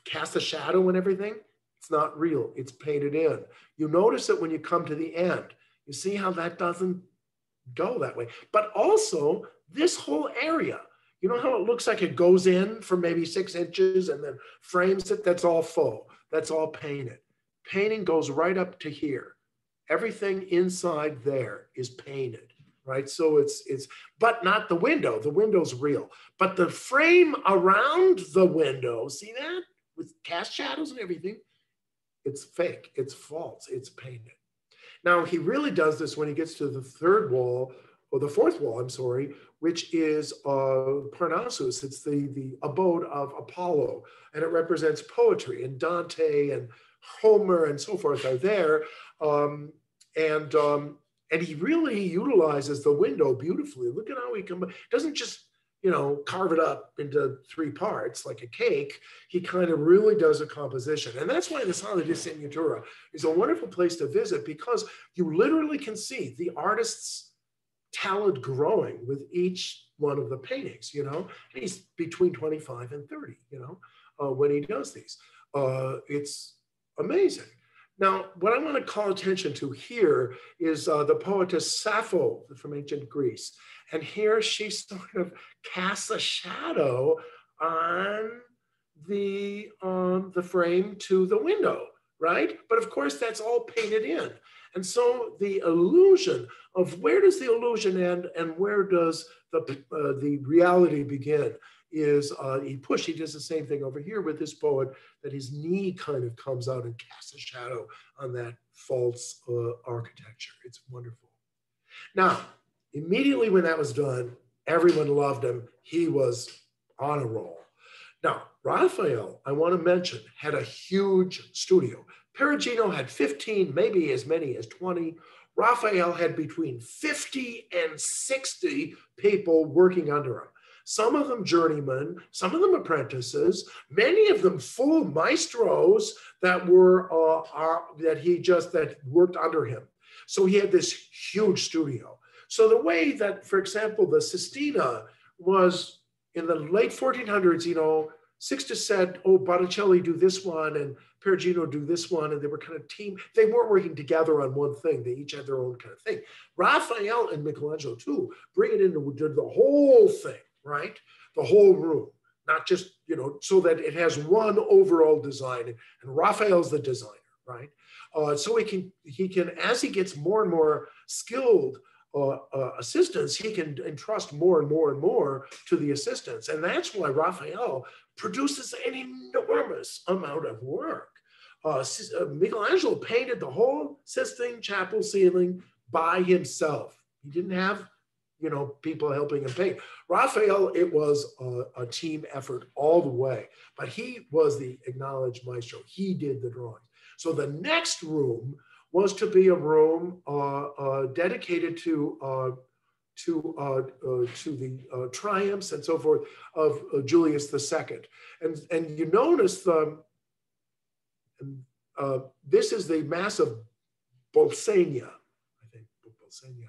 casts a shadow and everything? It's not real. It's painted in. You notice it when you come to the end. You see how that doesn't go that way. But also this whole area, you know how it looks like it goes in for maybe 6 inches and then frames it? That's all faux. That's all painted. Painting goes right up to here. Everything inside there is painted, right? So it's, but not the window. The window's real. But the frame around the window, see that? With cast shadows and everything, it's fake, it's false, it's painted. Now, he really does this when he gets to the third wall, or the fourth wall, I'm sorry, which is Parnassus. It's the abode of Apollo, and it represents poetry, and Dante and Homer and so forth are there. And he really utilizes the window beautifully. Look at how he doesn't just, you know, carve it up into 3 parts like a cake. He kind of really does a composition. And that's why the Sala di Segnatura is a wonderful place to visit, because you literally can see the artist's talent growing with each one of the paintings, you know. And he's between 25 and 30, you know, when he does these. It's amazing. Now, what I want to call attention to here is the poetess Sappho from ancient Greece. And here she sort of casts a shadow on the frame to the window, right? But of course, that's all painted in. And so the illusion of where does the illusion end and where does the reality begin is he does the same thing over here with this poet, that his knee kind of comes out and casts a shadow on that false architecture. It's wonderful. Now, immediately when that was done, everyone loved him. He was on a roll. Now, Raphael, I want to mention, had a huge studio. Perugino had 15, maybe as many as 20. Raphael had between 50 and 60 people working under him. Some of them journeymen, some of them apprentices, many of them full maestros that were that worked under him. So he had this huge studio. So the way that, for example, the Sistine was in the late 1400s, you know, Sixtus said, oh, Botticelli do this one and Perugino do this one, and they were kind of team. They weren't working together on one thing. They each had their own kind of thing. Raphael and Michelangelo too bring it into the whole thing, right? The whole room, not just, you know, so that it has one overall design. And Raphael's the designer, right? So he can, as he gets more and more skilled assistants, he can entrust more and more and more to the assistants. And that's why Raphael produces an enormous amount of work. Michelangelo painted the whole Sistine Chapel ceiling by himself. He didn't have, you know, people helping him paint. Raphael, it was a team effort all the way, but he was the acknowledged maestro. He did the drawing. So the next room was to be a room dedicated to the triumphs and so forth of Julius II. And you notice this is the Mass of Bolsania, I think, Bolsania.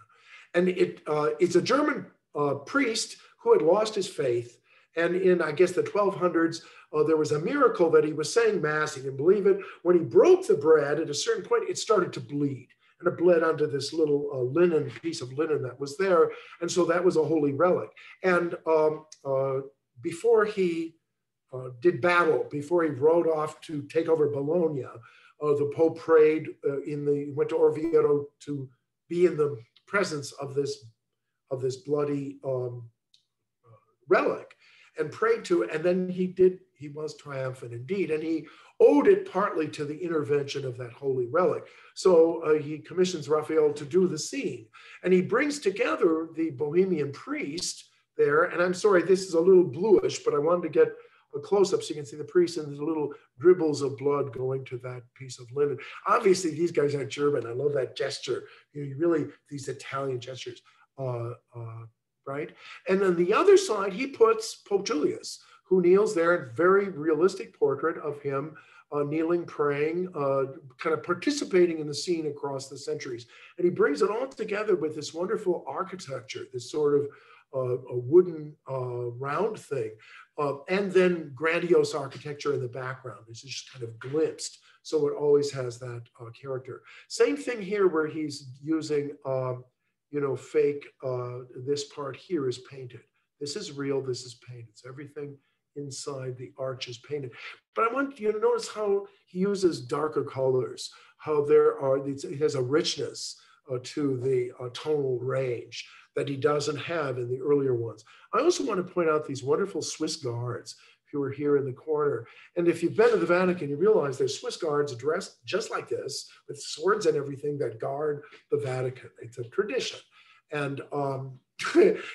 And it's a German priest who had lost his faith. And in, I guess, the 1200s, there was a miracle that he was saying Mass. He didn't believe it. When he broke the bread, at a certain point, it started to bleed. And it bled onto this little piece of linen that was there. And so that was a holy relic. And before he did battle, before he rode off to take over Bologna, the Pope prayed went to Orvieto to be in the presence of this bloody relic and prayed to it. And then he was triumphant indeed. And he owed it partly to the intervention of that holy relic. So he commissions Raphael to do the scene. And he brings together the Bohemian priest there. And I'm sorry, this is a little bluish, but I wanted to get a close-up so you can see the priest and the little dribbles of blood going to that piece of linen. Obviously, these guys aren't German. I love that gesture. You really, these Italian gestures, right? And then the other side, he puts Pope Julius, who kneels there in very realistic portrait of him kneeling, praying, kind of participating in the scene across the centuries. And he brings it all together with this wonderful architecture, this sort of a wooden round thing, and then grandiose architecture in the background. It's just kind of glimpsed. So it always has that character. Same thing here where he's using, fake, this part here is painted. This is real, this is painted. It's everything inside the arch is painted. But I want you to notice how he uses darker colors, how he has a richness to the tonal range that he doesn't have in the earlier ones. I also want to point out these wonderful Swiss guards who are here in the corner. And if you've been to the Vatican, you realize there's Swiss guards dressed just like this, with swords and everything, that guard the Vatican. It's a tradition. And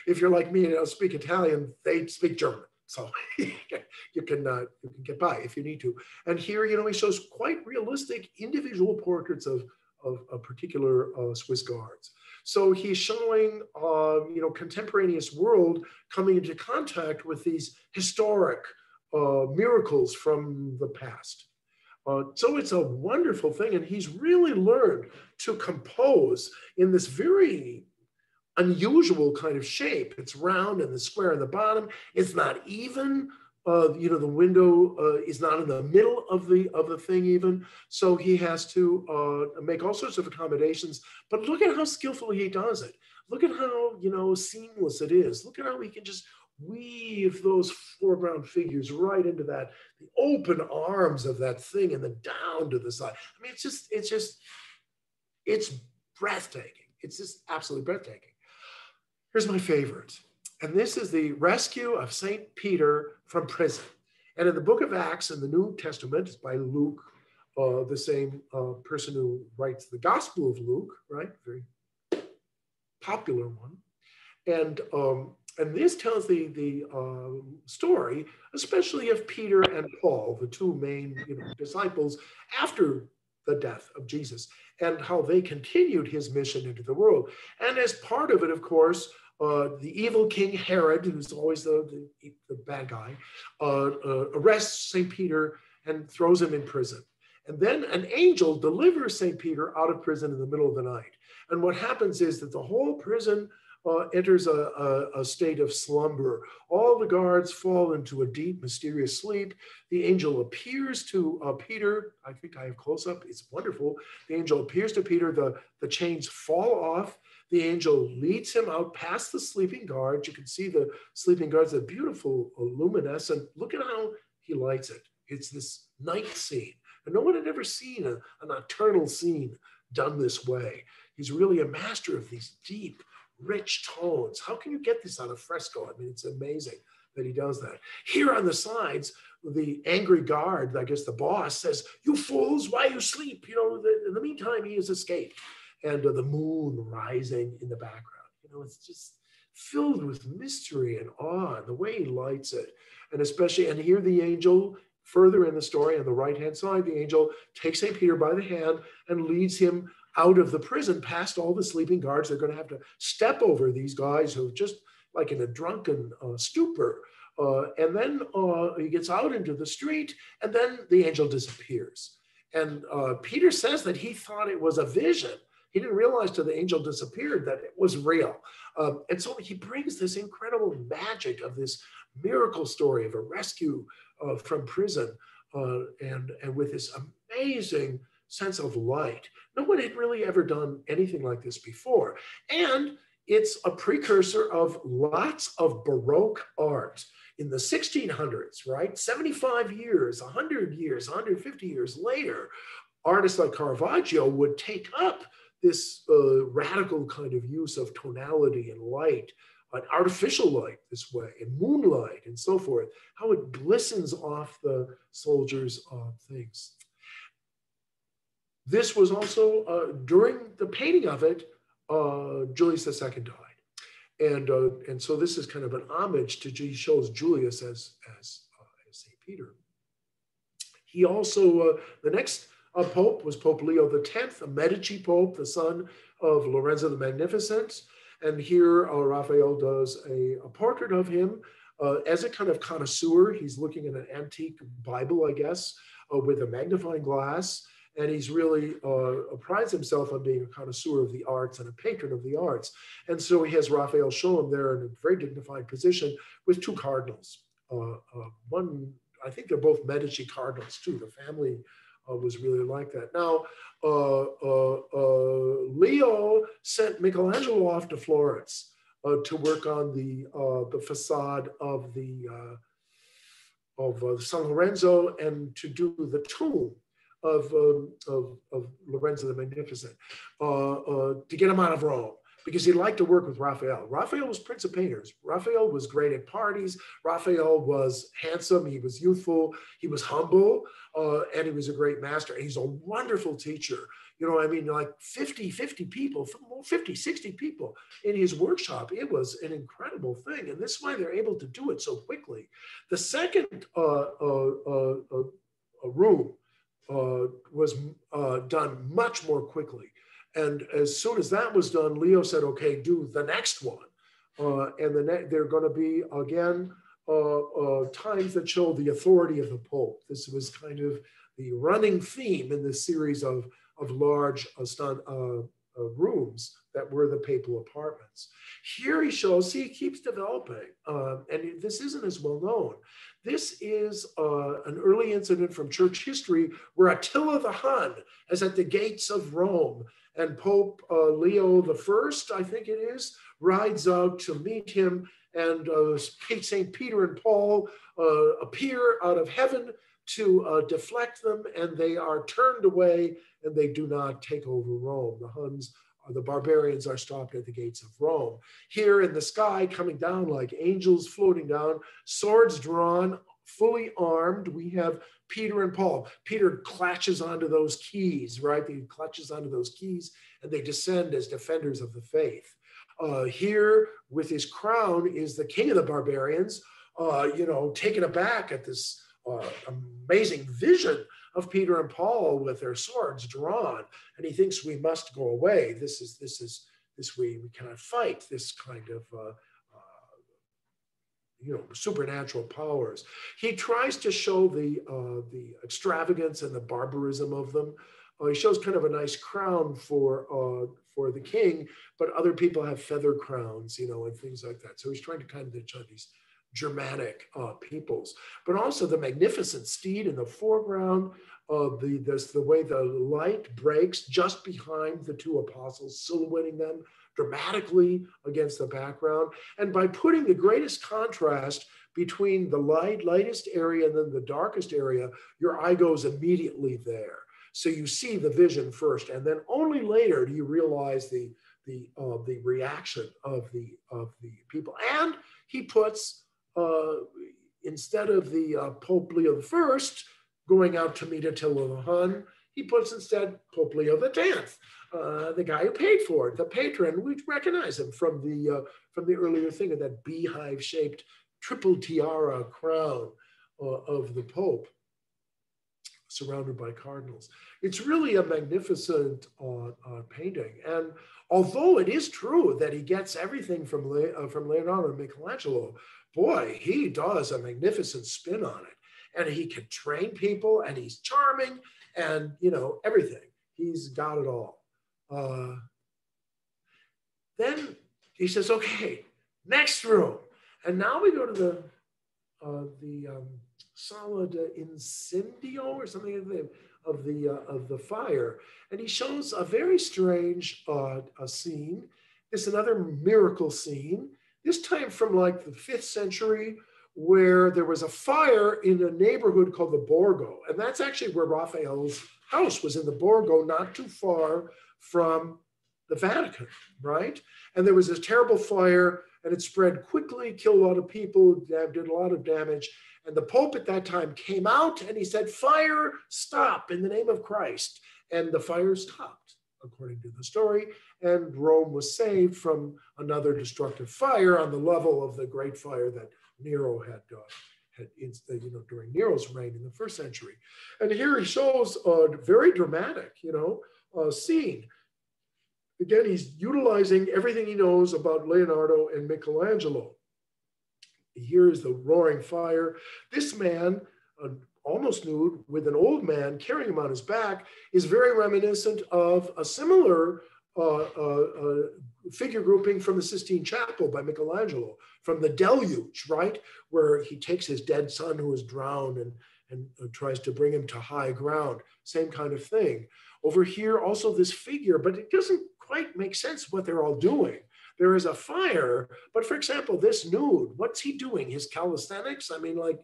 if you're like me and don't speak Italian, they speak German. So you can get by if you need to. And here, he shows quite realistic individual portraits of particular Swiss guards. So he's showing, contemporaneous world coming into contact with these historic miracles from the past. So it's a wonderful thing. And he's really learned to compose in this very unusual kind of shape. It's round and the square in the bottom. It's not even. The window is not in the middle of the thing even. So he has to make all sorts of accommodations. But look at how skillfully he does it. Look at how seamless it is. Look at how he can just weave those foreground figures right into that, the open arms of that thing, and then down to the side. I mean, it's breathtaking. It's just absolutely breathtaking. Here's my favorite. And this is the rescue of St. Peter from prison. And in the book of Acts in the New Testament, it's by Luke, the same person who writes the Gospel of Luke, right? Very popular one. And this tells the story, especially of Peter and Paul, the two main disciples after the death of Jesus, and how they continued his mission into the world. And as part of it, of course, the evil King Herod, who's always the bad guy, arrests St. Peter and throws him in prison. And then an angel delivers St. Peter out of prison in the middle of the night. And what happens is that the whole prison enters a state of slumber. All the guards fall into a deep, mysterious sleep. The angel appears to Peter. I think I have close up. It's wonderful. The angel appears to Peter. The chains fall off. The angel leads him out past the sleeping guards. You can see the sleeping guards, a beautiful luminescent. Look at how he lights it. It's this night scene. And no one had ever seen a nocturnal scene done this way. He's really a master of these deep, rich tones. How can you get this on a fresco? I mean, it's amazing that he does that. Here on the sides, the angry guard, I guess the boss, says, "You fools, why you sleep?" In the meantime, he has escaped. And the moon rising in the background. It's just filled with mystery and awe, and the way he lights it. And here the angel, further in the story on the right-hand side, the angel takes St. Peter by the hand and leads him out of the prison past all the sleeping guards. They're going to have to step over these guys who are just like in a drunken stupor. And then he gets out into the street, and then the angel disappears. And Peter says that he thought it was a vision. He didn't realize till the angel disappeared that it was real. And so he brings this incredible magic of this miracle story of a rescue from prison and with this amazing sense of light. No one had really ever done anything like this before. And it's a precursor of lots of Baroque art in the 1600s, right? 75 years, 100 years, 150 years later, artists like Caravaggio would take up this radical kind of use of tonality and light, an artificial light this way, and moonlight and so forth, how it glistens off the soldiers' things. This was also, during the painting of it, Julius II died. And so this is kind of an homage to, he shows Julius as St. Peter. He also, the next Pope was Pope Leo X, a Medici Pope, the son of Lorenzo the Magnificent. And here Raphael does a portrait of him as a kind of connoisseur. He's looking at an antique Bible, I guess, with a magnifying glass. And he's really prides himself on being a connoisseur of the arts and a patron of the arts. And so he has Raphael show him there in a very dignified position with two cardinals. One, I think they're both Medici cardinals too, the family was really like that. Now, Leo sent Michelangelo off to Florence to work on the facade of the San Lorenzo and to do the tomb of Lorenzo the Magnificent to get him out of Rome, because he liked to work with Raphael. Raphael was Prince of Painters. Raphael was great at parties. Raphael was handsome. He was youthful. He was humble, and he was a great master. And he's a wonderful teacher. You know, I mean, like 50 people, 50, 60 people in his workshop. It was an incredible thing. And this is why they're able to do it so quickly. The second room was done much more quickly. And as soon as that was done, Leo said, okay, do the next one. And they're going to be, again, times that show the authority of the Pope. This was kind of the running theme in this series of large rooms that were the papal apartments. Here he shows, see, he keeps developing, and this isn't as well known. This is an early incident from church history where Attila the Hun is at the gates of Rome, and Pope Leo I, I think it is, rides out to meet him, and St. Peter and Paul appear out of heaven to deflect them, and they are turned away, and they do not take over Rome. The Huns, the barbarians, are stopped at the gates of Rome. Here in the sky, coming down like angels floating down, swords drawn, fully armed, we have Peter and Paul. Peter clutches onto those keys, right? He clutches onto those keys, and they descend as defenders of the faith. Here, with his crown, is the king of the barbarians, taken aback at this amazing vision of Peter and Paul with their swords drawn, and he thinks we must go away. We cannot fight this kind of supernatural powers. He tries to show the extravagance and the barbarism of them. He shows kind of a nice crown for the king, but other people have feather crowns, and things like that. So he's trying to kind of show these Germanic peoples, but also the magnificent steed in the foreground, the way the light breaks just behind the two apostles, silhouetting them dramatically against the background. And by putting the greatest contrast between the lightest area and then the darkest area, your eye goes immediately there. So you see the vision first, and then only later do you realize the reaction of the people. And he puts, instead of the Pope Leo I going out to meet Attila the Hun, he puts instead Pope Leo X, the guy who paid for it, the patron. We recognize him from the earlier thing of that beehive-shaped triple tiara crown of the Pope, surrounded by cardinals. It's really a magnificent painting. And although it is true that he gets everything from Leonardo and Michelangelo, boy, he does a magnificent spin on it. And he can train people, and he's charming, and everything. He's got it all. Then he says, okay, next room. And now we go to the Sala de Incendio or something of the fire. And he shows a very strange scene. It's another miracle scene, this time from like the 5th century, where there was a fire in a neighborhood called the Borgo. And that's actually where Raphael's house was, in the Borgo, not too far from the Vatican, right? And there was this terrible fire, and it spread quickly, killed a lot of people, did a lot of damage. And the Pope at that time came out and he said, fire, stop in the name of Christ. And the fire stopped, according to the story. And Rome was saved from another destructive fire on the level of the great fire that Nero had during Nero's reign in the 1st century. And here he shows a very dramatic, scene. Again, he's utilizing everything he knows about Leonardo and Michelangelo. Here's the roaring fire. This man, almost nude, with an old man carrying him on his back, is very reminiscent of a similar figure grouping from the Sistine Chapel by Michelangelo, from the Deluge, right? Where he takes his dead son who was drowned, and and tries to bring him to high ground. Same kind of thing. Over here, also this figure, but it doesn't quite make sense what they're all doing. There is a fire, but for example, this nude, what's he doing? His calisthenics? I mean, like,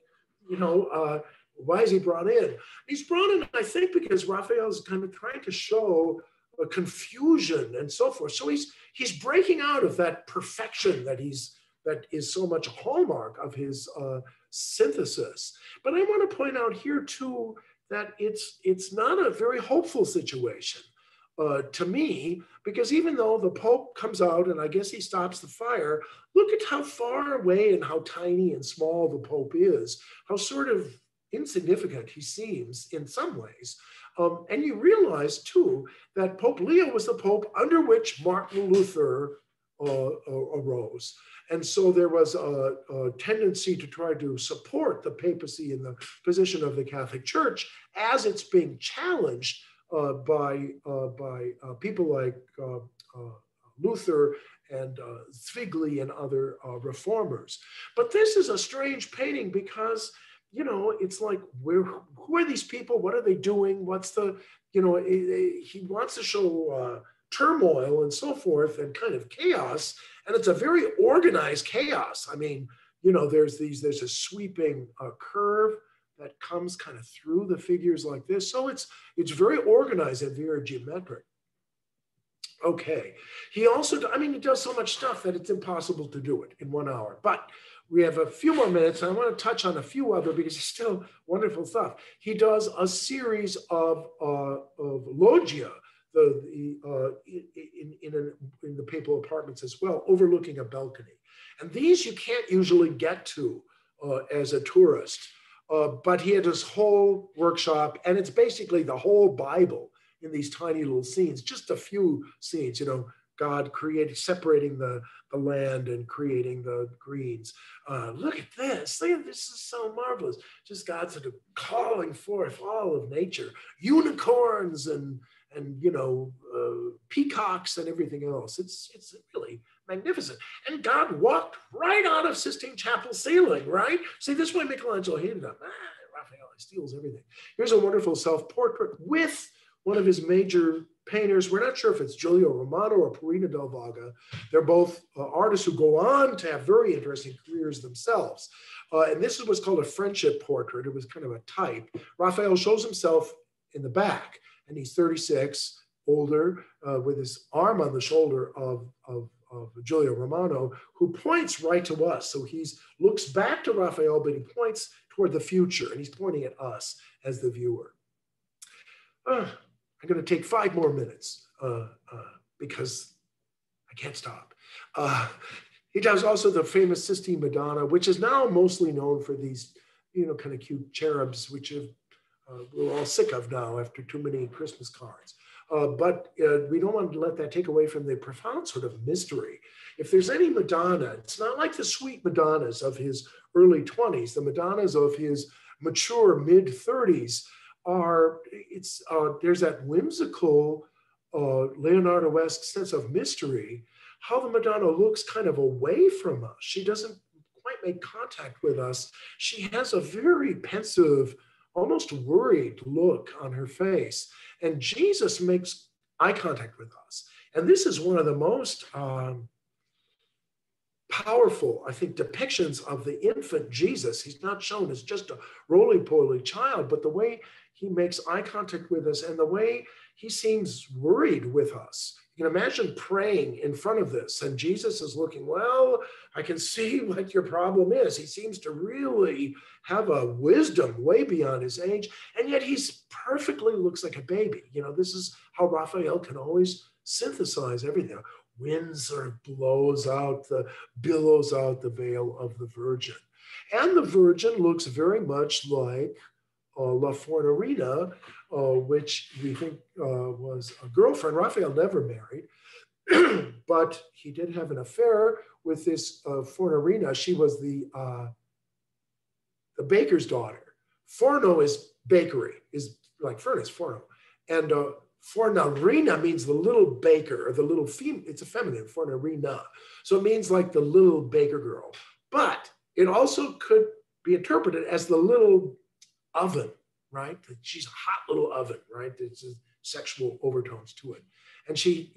why is he brought in? He's brought in, I think, because Raphael is kind of trying to show a confusion and so forth. So he's breaking out of that perfection that is so much a hallmark of his synthesis. But I want to point out here too that it's not a very hopeful situation to me, because even though the Pope comes out and I guess he stops the fire, look at how far away and how tiny and small the Pope is, how sort of insignificant he seems in some ways. And you realize too that Pope Leo was the Pope under which Martin Luther arose. And so there was a tendency to try to support the papacy in the position of the Catholic Church as it's being challenged by people like Luther and Zwingli and other reformers. But this is a strange painting because, it's like, who are these people? What are they doing? What's the, he wants to show turmoil and so forth and kind of chaos. And it's a very organized chaos. I mean, there's a sweeping curve that comes kind of through the figures like this. So it's very organized and very geometric. Okay. He also, he does so much stuff that it's impossible to do it in 1 hour. But we have a few more minutes, and I want to touch on a few other because it's still wonderful stuff. He does a series of loggia, in the papal apartments as well, overlooking a balcony. And these you can't usually get to as a tourist. But he had his whole workshop, and it's basically the whole Bible in these tiny little scenes, just a few scenes, God separating the land and creating the greens. Look at this. This is so marvelous. Just God sort of calling forth all of nature, unicorns and peacocks and everything else. It's really magnificent. And God walked right out of Sistine Chapel ceiling, right? See, this way Michelangelo hated him. Raphael, he steals everything. Here's a wonderful self-portrait with one of his major painters. We're not sure if it's Giulio Romano or Perina del Vaga. They're both artists who go on to have very interesting careers themselves. And this is what's called a friendship portrait. It was kind of a type. Raphael shows himself in the back, and he's 36, older, with his arm on the shoulder of Giulio Romano, who points right to us. So he looks back to Raphael, but he points toward the future, and he's pointing at us as the viewer. I'm going to take 5 more minutes because I can't stop. He does also the famous Sistine Madonna, which is now mostly known for these, kind of cute cherubs, which we're all sick of now after too many Christmas cards. But we don't want to let that take away from the profound sort of mystery. If there's any Madonna, it's not like the sweet Madonnas of his early 20s. The Madonnas of his mature mid-30s there's that whimsical Leonardo-esque sense of mystery, how the Madonna looks kind of away from us. She doesn't quite make contact with us. She has a very pensive, almost worried look on her face. And Jesus makes eye contact with us. And this is one of the most powerful, I think, depictions of the infant Jesus. He's not shown as just a roly-poly child, but the way he makes eye contact with us and the way he seems worried with us. You can imagine praying in front of this, and Jesus is looking, well, I can see what your problem is. He seems to really have a wisdom way beyond his age, and yet he's perfectly looks like a baby. This is how Raphael can always synthesize everything. Wind sort of billows out the veil of the Virgin. And the Virgin looks very much like La Fornarina, which we think was a girlfriend. Raphael never married, but he did have an affair with this Fornarina. She was the baker's daughter. Forno is bakery, is like furnace, forno. And Fornarina means the little baker, or the little female, it's a feminine, Fornarina. So it means like the little baker girl. But it also could be interpreted as the little oven, right? She's a hot little oven, right? There's sexual overtones to it. And she,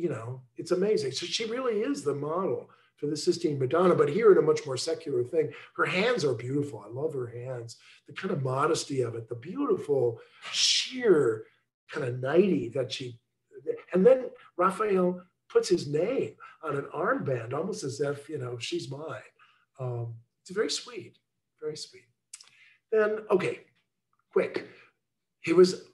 it's amazing. So she really is the model for the Sistine Madonna, but here in a much more secular thing. Her hands are beautiful. I love her hands. The kind of modesty of it, the beautiful, sheer kind of nightie that she, and then Raphael puts his name on an armband, almost as if, she's mine. It's very sweet, very sweet. Then, okay, quick. He was,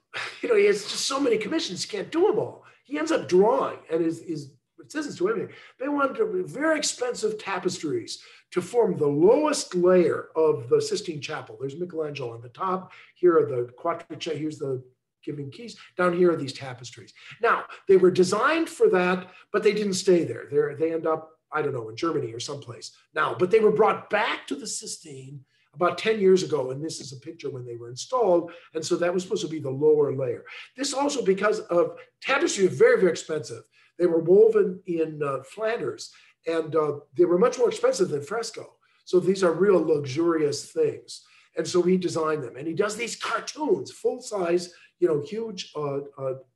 he has just so many commissions, he can't do them all. He ends up drawing, and his assistants do everything. They wanted very expensive tapestries to form the lowest layer of the Sistine Chapel. There's Michelangelo on the top. Here are the quattrice, here's the giving keys. Down here are these tapestries. Now, they were designed for that, but they didn't stay there. They end up, I don't know, in Germany or someplace now, but they were brought back to the Sistine about 10 years ago, and this is a picture when they were installed, and so that was supposed to be the lower layer. This also because of tapestry are very, very expensive. They were woven in Flanders, and they were much more expensive than fresco. So these are real luxurious things. And so he designed them, and he does these cartoons, full-size, huge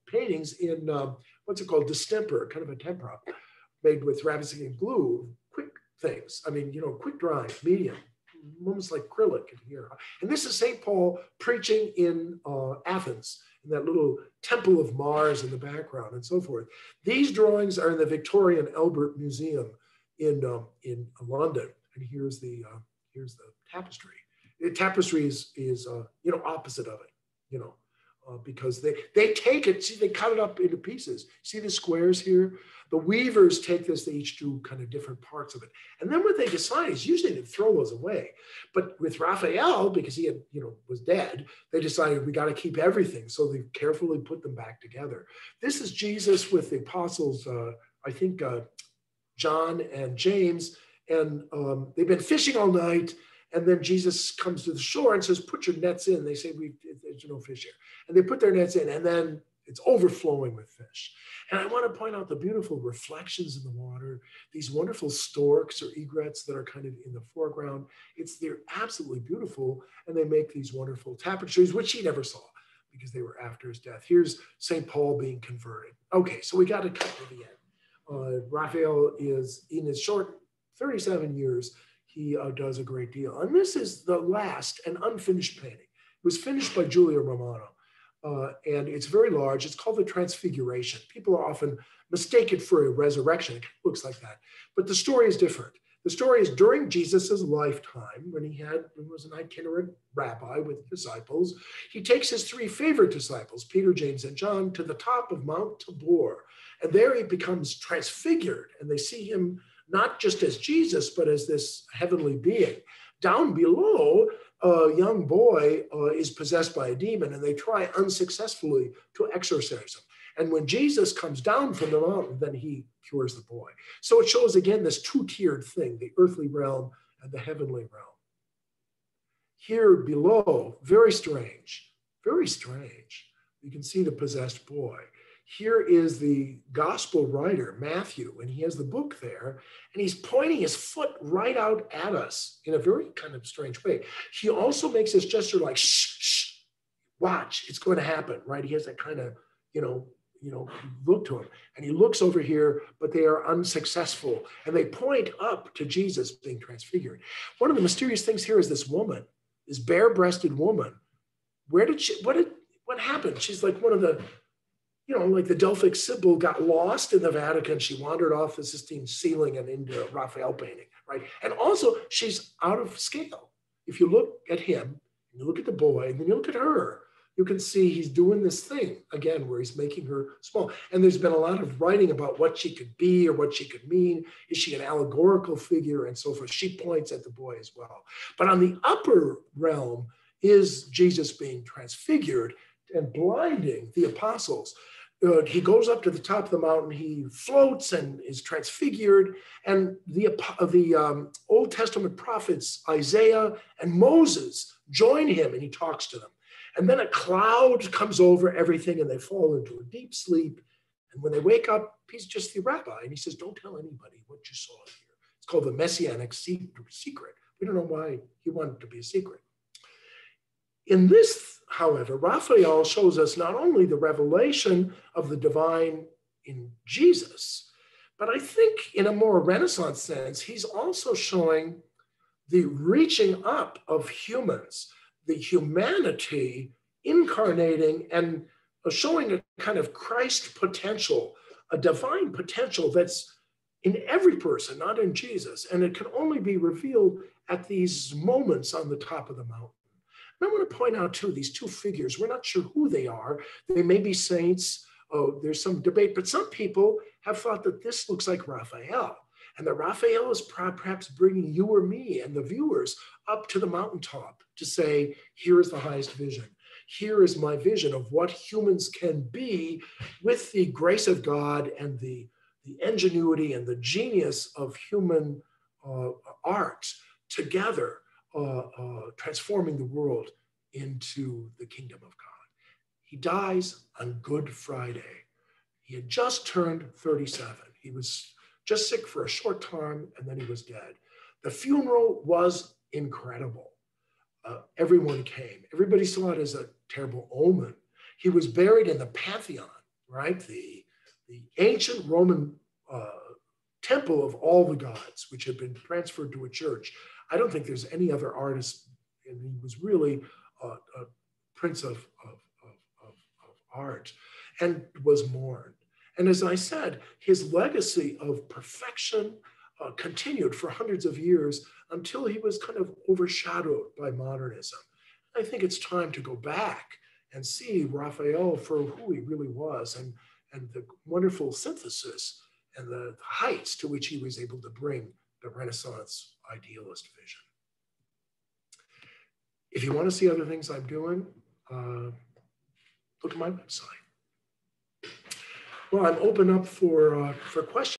paintings in, what's it called, distemper, kind of a tempera, made with Ravensing glue, quick things. I mean, quick drying, medium, almost like acrylic in here. And this is St. Paul preaching in Athens, in that little temple of Mars in the background and so forth. These drawings are in the Victoria and Albert Museum in London. And here's the tapestry. The tapestry is opposite of it, because they take it, see, they cut it up into pieces. See the squares here? The weavers take this, they each do kind of different parts of it. And then what they decide is usually they throw those away. But with Raphael, because he had, was dead, they decided we got to keep everything. So they carefully put them back together. This is Jesus with the apostles, I think John and James, and they've been fishing all night. And then Jesus comes to the shore and says, put your nets in. They say, there's no fish here. And they put their nets in, and then it's overflowing with fish. And I want to point out the beautiful reflections in the water, these wonderful storks or egrets that are kind of in the foreground. They're absolutely beautiful. And they make these wonderful tapestries, which he never saw because they were after his death. Here's St. Paul being converted. Okay, so we got to come to the end. Raphael is, in his short 37 years, he does a great deal. And this is the last and unfinished painting. It was finished by Giulio Romano. And it's very large. It's called the Transfiguration. People are often mistaken for a resurrection. It looks like that. But the story is different. The story is during Jesus's lifetime, when he was an itinerant rabbi with disciples, he takes his three favorite disciples, Peter, James, and John, to the top of Mount Tabor. And there he becomes transfigured. And they see him not just as Jesus, but as this heavenly being. Down below, a young boy is possessed by a demon, and they try unsuccessfully to exorcise him. And when Jesus comes down from the mountain, then he cures the boy. So it shows again this two-tiered thing, the earthly realm and the heavenly realm. Here below, very strange, very strange. You can see the possessed boy. Here is the gospel writer, Matthew, and he has the book there, and he's pointing his foot right out at us in a very kind of strange way. He also makes this gesture like, shh, shh, watch, it's going to happen, right? He has that kind of, look to him, and he looks over here, but they are unsuccessful, and they point up to Jesus being transfigured. One of the mysterious things here is this woman, this bare-breasted woman. What happened? She's like one of the, like the Delphic Sibyl got lost in the Vatican. She wandered off the Sistine ceiling and into Raphael painting, right? And also, she's out of scale. If you look at him, and you look at the boy, and then you look at her, you can see he's doing this thing, again, where he's making her small. And there's been a lot of writing about what she could be or what she could mean. Is she an allegorical figure and so forth? She points at the boy as well. But on the upper realm is Jesus being transfigured and blinding the apostles. He goes up to the top of the mountain, he floats and is transfigured, and the Old Testament prophets, Isaiah and Moses, join him, and he talks to them. And then a cloud comes over everything, and they fall into a deep sleep. And when they wake up, he's just the rabbi, and he says, don't tell anybody what you saw here. It's called the Messianic secret. We don't know why he wanted it to be a secret. In this, however, Raphael shows us not only the revelation of the divine in Jesus, but I think in a more Renaissance sense, he's also showing the reaching up of humans, the humanity incarnating and showing a kind of Christ potential, a divine potential that's in every person, not in Jesus. And it can only be revealed at these moments on the top of the mountain. And I want to point out too, these two figures, we're not sure who they are. They may be saints. Oh, there's some debate, but some people have thought that this looks like Raphael, and that Raphael is perhaps bringing you or me and the viewers up to the mountaintop to say, here is the highest vision. Here is my vision of what humans can be with the grace of God and the ingenuity and the genius of human art together, transforming the world into the kingdom of God. He dies on Good Friday. He had just turned 37. He was just sick for a short time, and then he was dead. The funeral was incredible. Everyone came. Everybody saw it as a terrible omen. He was buried in the Pantheon, right? The ancient Roman temple of all the gods, which had been transferred to a church. I don't think there's any other artist, and he was really a prince of art, and was mourned. And as I said, his legacy of perfection continued for hundreds of years until he was kind of overshadowed by modernism. I think it's time to go back and see Raphael for who he really was, and the wonderful synthesis and the heights to which he was able to bring the Renaissance idealist vision. If you want to see other things I'm doing, look at my website. Well, I'm open up for questions.